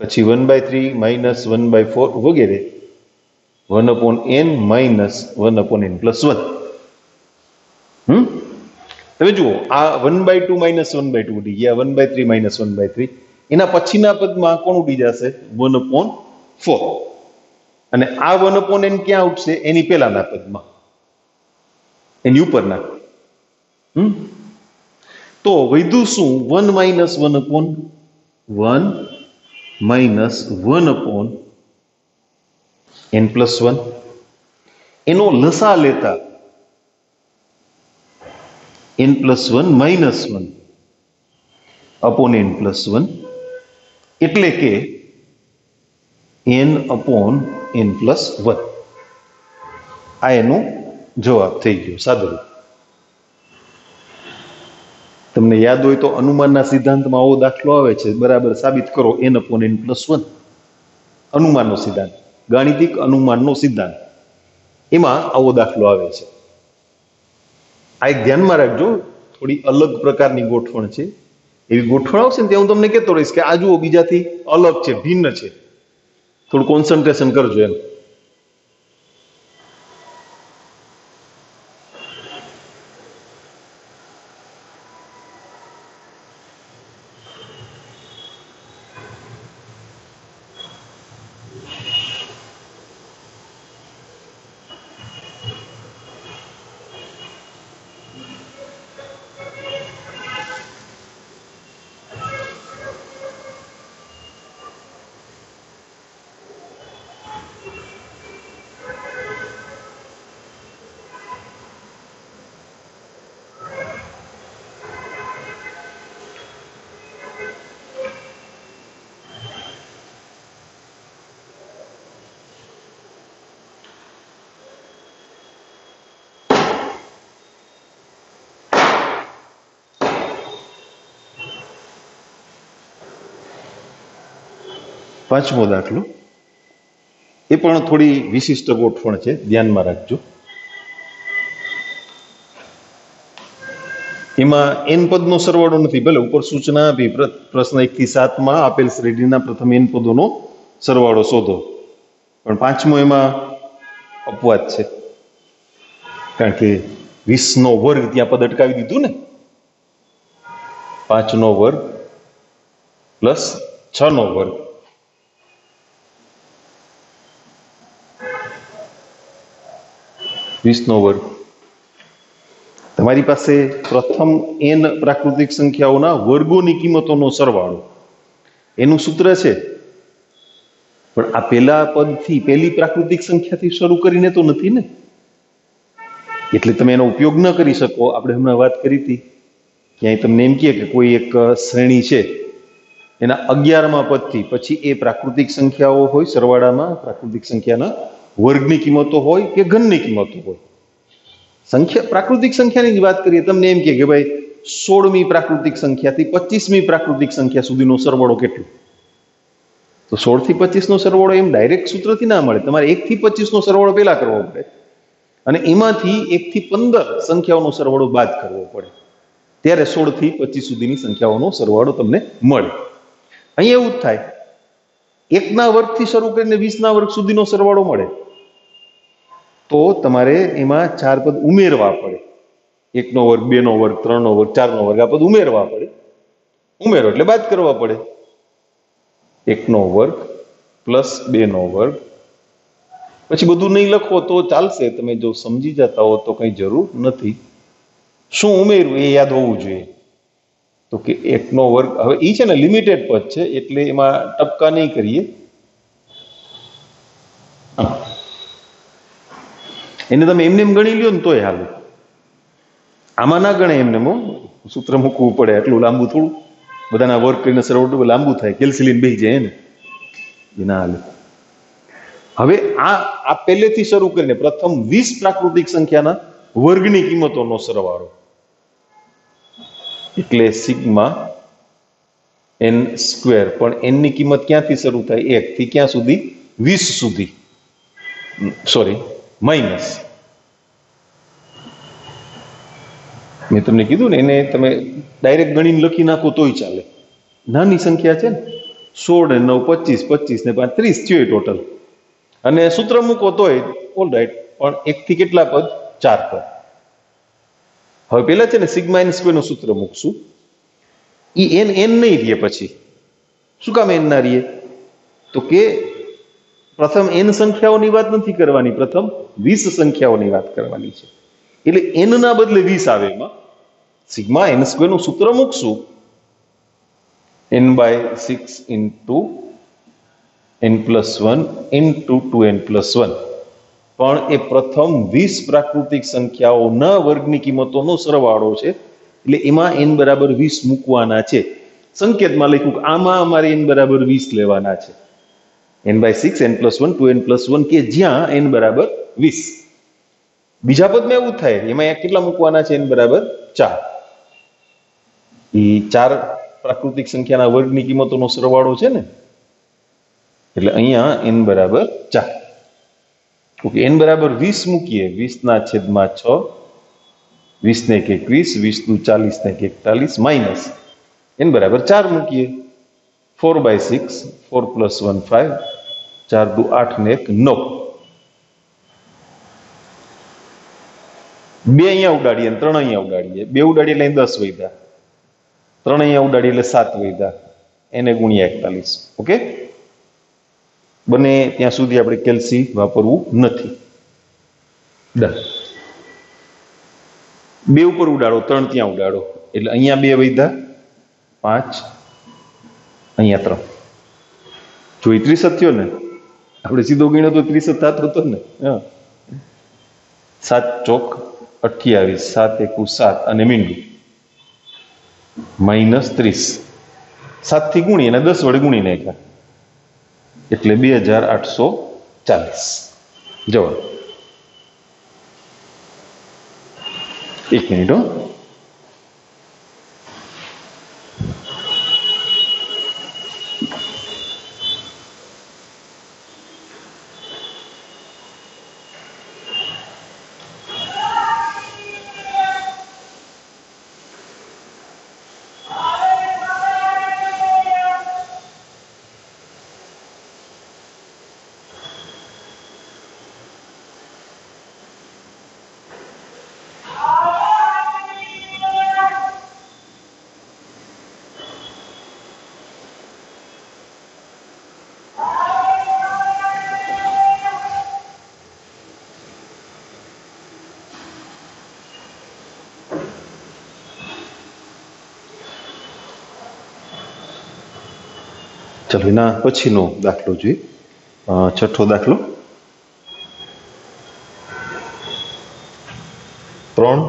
પછી 1/3 - 1/4 વગેરે. 1/n - 1/n+1. હવે જુઓ, આ 1/2 - 1/2 ઉડી ગયા, 1/3 - 1/3. એના પછીના પદમાં કોણ ઉડી જશે? 1/4. અને આ 1/n ક્યાં ઉઠશે? એની પેલાના પદમાં, એની ઉપરના. તો વધ્યું શું? 1 - 1/1 - 1/n+1. એનો લસા લેતા n+1 - 1/n+1, એટલે કે n/n+1. આ એનો જવાબ થઈ ગયો. સાદું. તમને યાદ હોય તો અનુમાનના સિદ્ધાંતમાં આવો દાખલો આવે છે, બરાબર સાબિત કરો n/n+1. અનુમાનનો સિદ્ધાંત, ગાણિતિક અનુમાનનો સિદ્ધાંત, એમાં આવો દાખલો આવે છે. આ એક ધ્યાનમાં રાખજો, થોડી અલગ પ્રકારની ગોઠવણ છે. એવી ગોઠવણ આવશે ને ત્યાં હું તમને કહેતો રહીશ કે આ જુઓ બીજાથી અલગ છે, ભિન્ન છે, થોડું કોન્સન્ટ્રેશન કરજો એમ. પાંચમો દાખલો, એ પણ થોડી વિશિષ્ટ ગોઠવણ છે, ધ્યાનમાં રાખજો. એમાં n પદનો સરવાળો નથી, ભલે ઉપર સૂચના આપી પ્રશ્ન 1 થી 7 માં આપેલ શ્રેણીના પ્રથમ n પદોનો સરવાળો શોધો, પણ પાંચમો એમાં અપવાદ છે, કારણ કે 20નો વર્ગ ત્યાં પદ અટકાવી દીધું ને. 5નો વર્ગ પ્લસ 6નો વર્ગ, નો વર્ગ. તમારી પાસે પ્રથમ n પ્રાકૃતિક સંખ્યાઓના વર્ગોની કિંમતોનો સરવાળો એનું સૂત્ર છે, પણ આ પેલા પદથી, પેલી પ્રાકૃતિક સંખ્યાથી શરૂ કરીને તો નથી ને, એટલે તમે એનો ઉપયોગ ન કરી શકો. આપણે હમણાં વાત કરી હતી ક્યાંય તમને એમ કહે કે કોઈ એક શ્રેણી છે એના 11મા પદથી પછી એ પ્રાકૃતિક સંખ્યાઓ હોય, સરવાળામાં પ્રાકૃતિક સંખ્યાના વર્ગની કિંમતો હોય કે ઘનની કિંમતો હોય. સંખ્યા પ્રાકૃતિક સંખ્યાની જ વાત કરીએ, તમને એમ કે ભાઈ 16મી પ્રાકૃતિક સંખ્યાથી 25મી પ્રાકૃતિક સંખ્યા સુધીનો સરવાળો કેટલો, તો 16 થી 25 નો સરવાળો એમ ડાયરેક્ટ સૂત્રથી ના મળે. તમારે 1 થી 25 નો સરવાળો પહેલા કરવો પડે અને એમાંથી 1 થી 15 સંખ્યાઓનો સરવાળો બાદ કરવો પડે, ત્યારે 16 થી 25 સુધીની સંખ્યાઓનો સરવાળો તમને મળે. અહીંયા એવું જ થાય, 1ના વર્ગથી શરૂ કરીને 20ના વર્ગ સુધીનો સરવાળો મળે તો તમારે એમાં 4 પદ ઉમેરવા પડે. 1નો વર્ગ, 2નો વર્ગ, 3નો વર્ગ, 4નો વર્ગ, આ પદ ઉમેરવા પડે. ઉમેરો એટલે બાદ કરવા પડે. 1નો વર્ગ પ્લસ 2નો વર્ગ, પછી બધું નહીં લખો તો ચાલશે, તમે જો સમજી જતા હો તો કંઈ જરૂર નથી. શું ઉમેરવું એ યાદ હોવું જોઈએ. તો કે 1નો વર્ગ, હવે એ છે ને લિમિટેડ પદ છે એટલે એમાં ટપકા નહીં કરીએ, એને તમે એમને એમ ગણી લ્યો ને તોય હાલે. આમાં ના ગણે એમને સૂત્ર મૂકવું પડે, એટલું લાંબુ થોડું, બધાના વર્ગ કરીને સરવાળો લાંબુ થાય, કેલ્સીલીન બેસી જાય ને એ ના હાલે. હવે આ પહેલેથી શરૂ કરીને પ્રથમ 20 પ્રાકૃતિક સંખ્યાના વર્ગની કિંમતોનો સરવાળો, એટલે સિગ્મા n સ્ક્વેર. પણ n ની કિંમત ક્યાંથી શરૂ થાય? 1 થી ક્યાં સુધી? 20 સુધી, સોરી માઇનસ. મેં તમને કીધું ને, એને તમે ડાયરેક્ટ ગણીને લખી નાખો તોય ચાલે. નાની સંખ્યા છે ને, 16 ને 9 25, 25 ને 5 30 થયો ટોટલ, અને સૂત્ર મૂકો તોય ઓલ રાઈટ. પણ 1 થી કેટલા પદ? 4 પદ. હવે પેલા છે ને સિગ્મા n સ્ક્વેર નું સૂત્ર મૂકશું, ઈ n નહીં રહીએ. પછી શું કામ n ના રહીએ? તો કે પ્રથમ n સંખ્યાઓની વાત નથી કરવાની, પ્રથમ 20 સંખ્યાઓની વાત કરવાની છે. એટલે n ના બદલે 20 આવે. એમાં સિગ્મા n સ્ક્વેર નું સૂત્ર મૂકશું, n/6 into n+1 into 2n+1. પણ એ પ્રથમ 20 પ્રાકૃતિક સંખ્યાઓના વર્ગની કિંમતોનો સરવાળો છે, એટલે એમાં n બરાબર 20 મૂકવાના છે. સંકેતમાં લખ્યું કે આમાં અમારે n બરાબર 20 લેવાના છે. n/6 n+1 2n+1 કે જ્યાં n બરાબર 20. બીજા પદમાં એવું થાય, એમાં કેટલા મૂકવાના છે? n બરાબર 4. એ 4 પ્રાકૃતિક સંખ્યાના વર્ગની કિંમતોનો સરવાળો છે ને, એટલે અહીંયા n બરાબર 4. ઓકે, n બરાબર 20 મૂકીએ, 20/6, 20 ને 21, 20 દુ 40 ને 41, માઇનસ n બરાબર 4 મૂકીએ, 4/6, 4 + 1 5, 4 દુ 8 ને 1 9. 2 અહીંયા ઉડાડીએ, 3 અહીંયા ઉડાડીએ, 2 ઉડાડીએ એટલે 10 વધ્યા, 3 અહીંયા ઉડાડીએ એટલે 7 વધ્યા, એને ગુણ્યા 41. ઓકે, બને ત્યાં સુધી આપણે કેલ્સી વાપરવું નથી. ડન. 2 ઉપર ઉડાડો, 3 ત્યાં ઉડાડો, એટલે અહીંયા 2 વધ્યા, 5, અહીંયા 3. જો 30 થયો ને, આપણે સીધો ગણ્યો તો 30 થતો હતો ને. 7 ચોક 28, 7 એકુ 7 અને મીંડું -30. 7 થી ગુણી અને 10 વડે ગુણી નાખ્યા એટલે 2840 જવાબ. એક મિનિટ હો. ચલો, એના પછીનો દાખલો જોઈએ. 6થો દાખલો. 3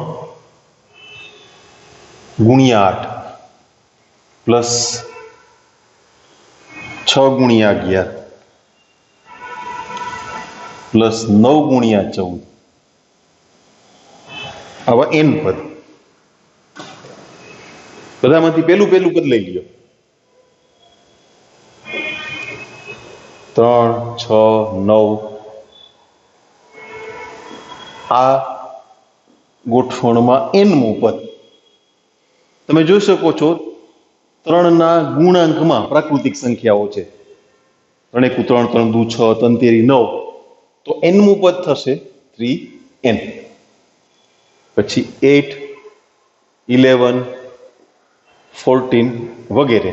ગુણ્યા 8 પ્લસ 6 ગુણ્યા 11 પ્લસ 9 ગુણ્યા 14 આવા n પદ. બધામાંથી પહેલું પદ લઈ લ્યો. 3, 6, 9 આ ગોઠવણમાં nમું પદ. તમે જોઈ શકો છો 3ના ગુણાંકમાં પ્રાકૃતિક સંખ્યાઓ છે. 3 × 3 3 × 6 3 તેરી 9 તો nમું પદ થશે 3n. પછી 8, 11, 14 વગેરે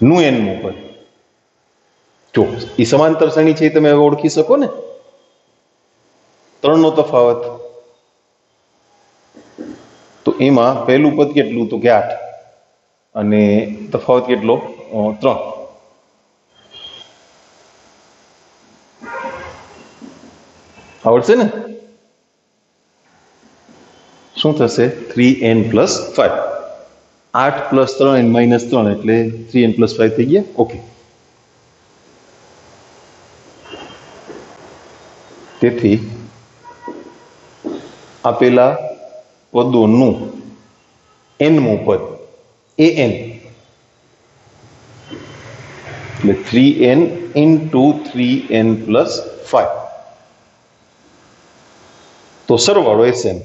નું nમું પદ. જો એ સમાંતર શ્રેણી છે, તમે હવે ઓળખી શકો ને 3નો તફાવત. તો એમાં પહેલું પદ કેટલું તો કે 8 અને તફાવત કેટલો 3. આવડશે ને? શું થશે? 3n + 5. 8 + 3n - 3 એટલે 3n + 5 થઈ ગયા. ઓકે. તેથી આપેલા પદોનું nમું પદ an એટલે 3n × 3n + 5 તો સરવાળો Sn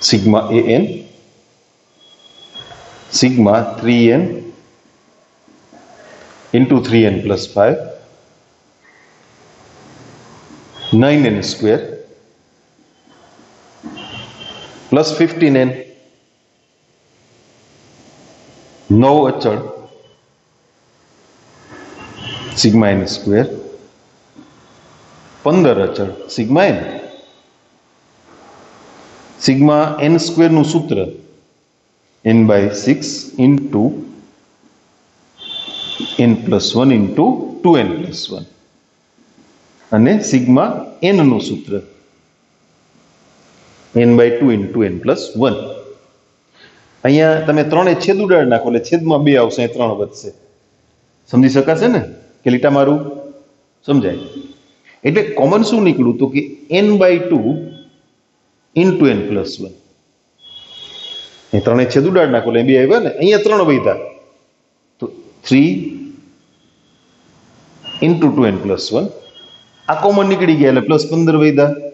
sigma an sigma 3n × 3n + 5 9n² plus 15n 9 અચળ સિગ્મા n² 15 અચળ સિગ્મા n. સિગ્મા n² નું સૂત્ર n/6 × n + 1 × 2n + 1 અને સિગ્મા n નું સૂત્ર n/2 × n + 1. અહીંયા તમે 3 છેદ ઉડાડી નાખો એટલે છેદમાં 2 આવશે, 3 વધશે. સમજી શકાશે ને કે લીટા મારું સમજાય? એટલે કોમન શું નીકળ્યું તો કે n/2 × n + 1. એ 3 છેદ ઉડાડી નાખો એટલે 2 આવ્યા ને. અહીંયા 3 વધ્યા તો 3 × 2n + 1. આ કોમન નીકળી ગયા એટલે પ્લસ 15 વધ્યા.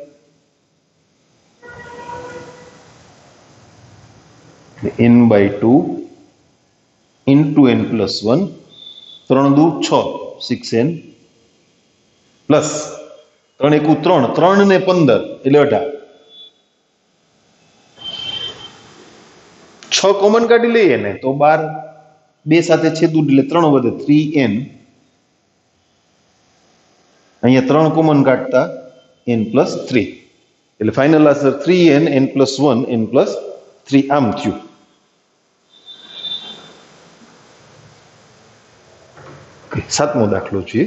n/2 × n + 1 3 × 2 = 6 6n પ્લસ 3 × 3 3 ને 15 એટલે 18. 6 કોમન કાઢી લઈએ ને તો 12 2 સાથે છેદ ઉડે એટલે 3 વધે 3n. અહીંયા 3 કોમન કાઢતા n + 3 એટલે final answer 3n n + 1 n + 3 આમ થયું. સાતમો દાખલો છે.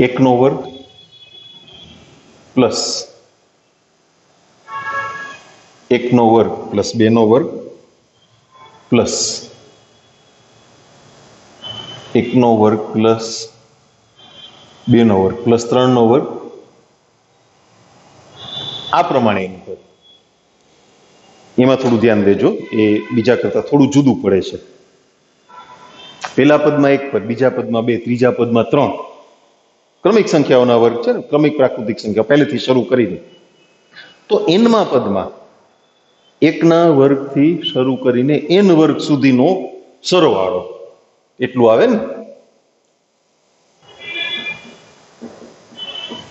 એકનો વર્ગ પ્લસ એકનો વર્ગ પ્લસ બેનો વર્ગ પ્લસ એકનો વર્ગ પ્લસ બેનો વર્ગ પ્લસ 3નો વર્ગ આ પ્રમાણે એનું પદ. એમાં થોડું ધ્યાન દેજો, એ બીજા કરતા થોડું જુદું પડે છે. પહેલા પદમાં 1 પદ, બીજા પદમાં 2, ત્રીજા પદમાં 3 ક્રમિક સંખ્યાઓના વર્ગ છે ને, ક્રમિક પ્રાકૃતિક સંખ્યા પહેલેથી શરૂ કરીને. તો nમા પદમાં 1ના વર્ગથી શરૂ કરીને n વર્ગ સુધીનો સરવાળો એટલું આવે ને.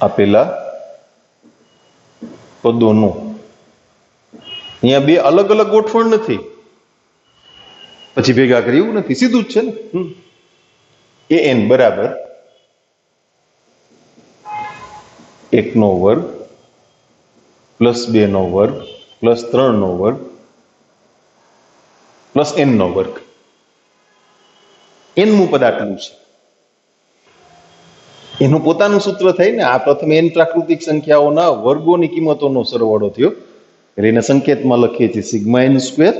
આપેલા પદોનું અહીંયા 2 અલગ અલગ ગોઠવણ નથી, પછી ભેગા કરી એવું નથી, સીધું જ છે ને. an બરાબર 1નો વર્ગ +2 નો વર્ગ +3 નો વર્ગ +n નો વર્ગ. nમું પદ આટલું છે. એનું પોતાનું સૂત્ર થાય ને, આ પ્રથમ n પ્રાકૃતિક સંખ્યાઓના વર્ગોની કિંમતોનો સરવાળો થયો એટલે એને સંકેતમાં લખીએ છીએ sigma n square.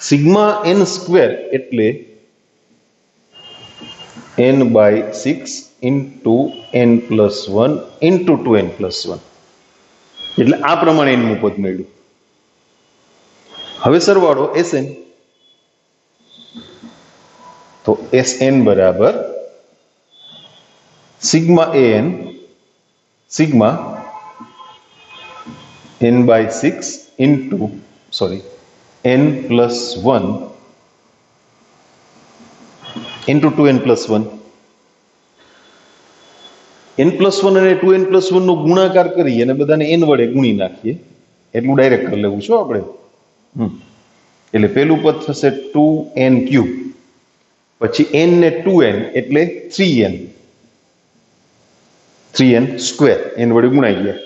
Sigma n square એટલે n/6 into n+1 into 2n+1, એટલે આ પ્રમાણે એનું પદ મળ્યું. હવે સરવાળો Sn, તો Sn બરાબર sigma an sigma n/6 into n+1 into 2n+1. n+1 અને 2n+1 નો ગુણાકાર કરી અને બધાને n વડે ગુણી નાખીએ, એટલું ડાયરેક્ટ કરી લેવું છો આપણે. એટલે પેલું પદ થશે 2n³, પછી n ને 2n એટલે 3n સ્ક્વેર, n વડે ગુણાઈ ગયા,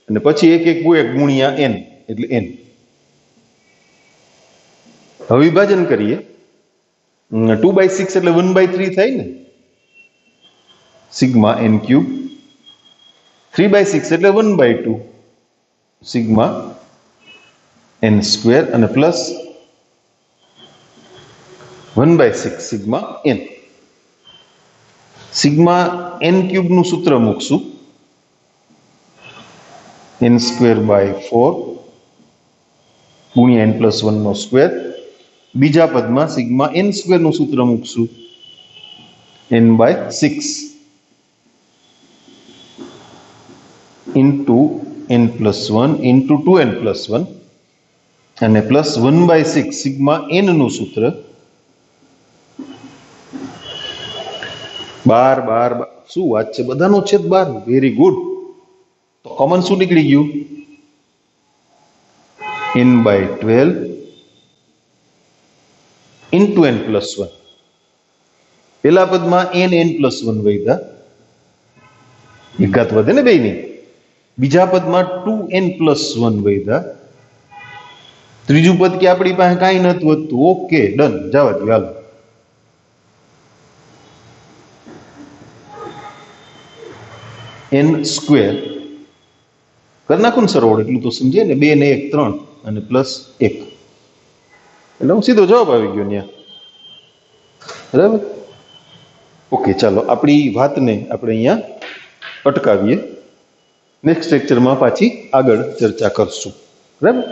અને પછી એક ગુણ્યા n એટલે n. હવે વિભાજન કરીએ, 2/6 એટલે 1/3 થાય ને, સિગ્મા n³. 3/6 એટલે 1/2 સિગ્મા n સ્ક્વેર, અને plus 1/6 sigma n. Sigma n³ નું સૂત્ર મૂકશું, n²/4 ગુણ્યા n+1 નો સ્ક્વેર. બીજા પદમાં સિગ્મા n² નું સૂત્ર મૂકશું, n/6 into n+1 into 2n+1, અને પ્લસ 1/6 સિગ્મા n નું સૂત્ર 12 શું વાત છે, બધાનો છેદ 12. Very good. તો કોમન શું નીકળી ગયું? n/12 into n+1. પેલા પદમાં n+1 વધ્યા, એકાત વધે ને બેયની. બીજા પદમાં 2n+1 વધ્યા. ત્રીજું પદ કે આપણી પાસે કાંઈ નથી વધતું. ઓકે, ડન, જવા દો. હાલો, n સ્ક્વેર કરી નાખું ને સરવાળો, એટલું તો સમજે ને. 2 ને 1 3 અને +1 એટલે હું સીધો જવાબ આવી ગયો ત્યાં. બરાબર? ઓકે, ચાલો આપણી વાતને આપણે અહીંયા અટકાવીએ. નેક્સ્ટ લેક્ચરમાં પાછી આગળ ચર્ચા કરશું. બરાબર?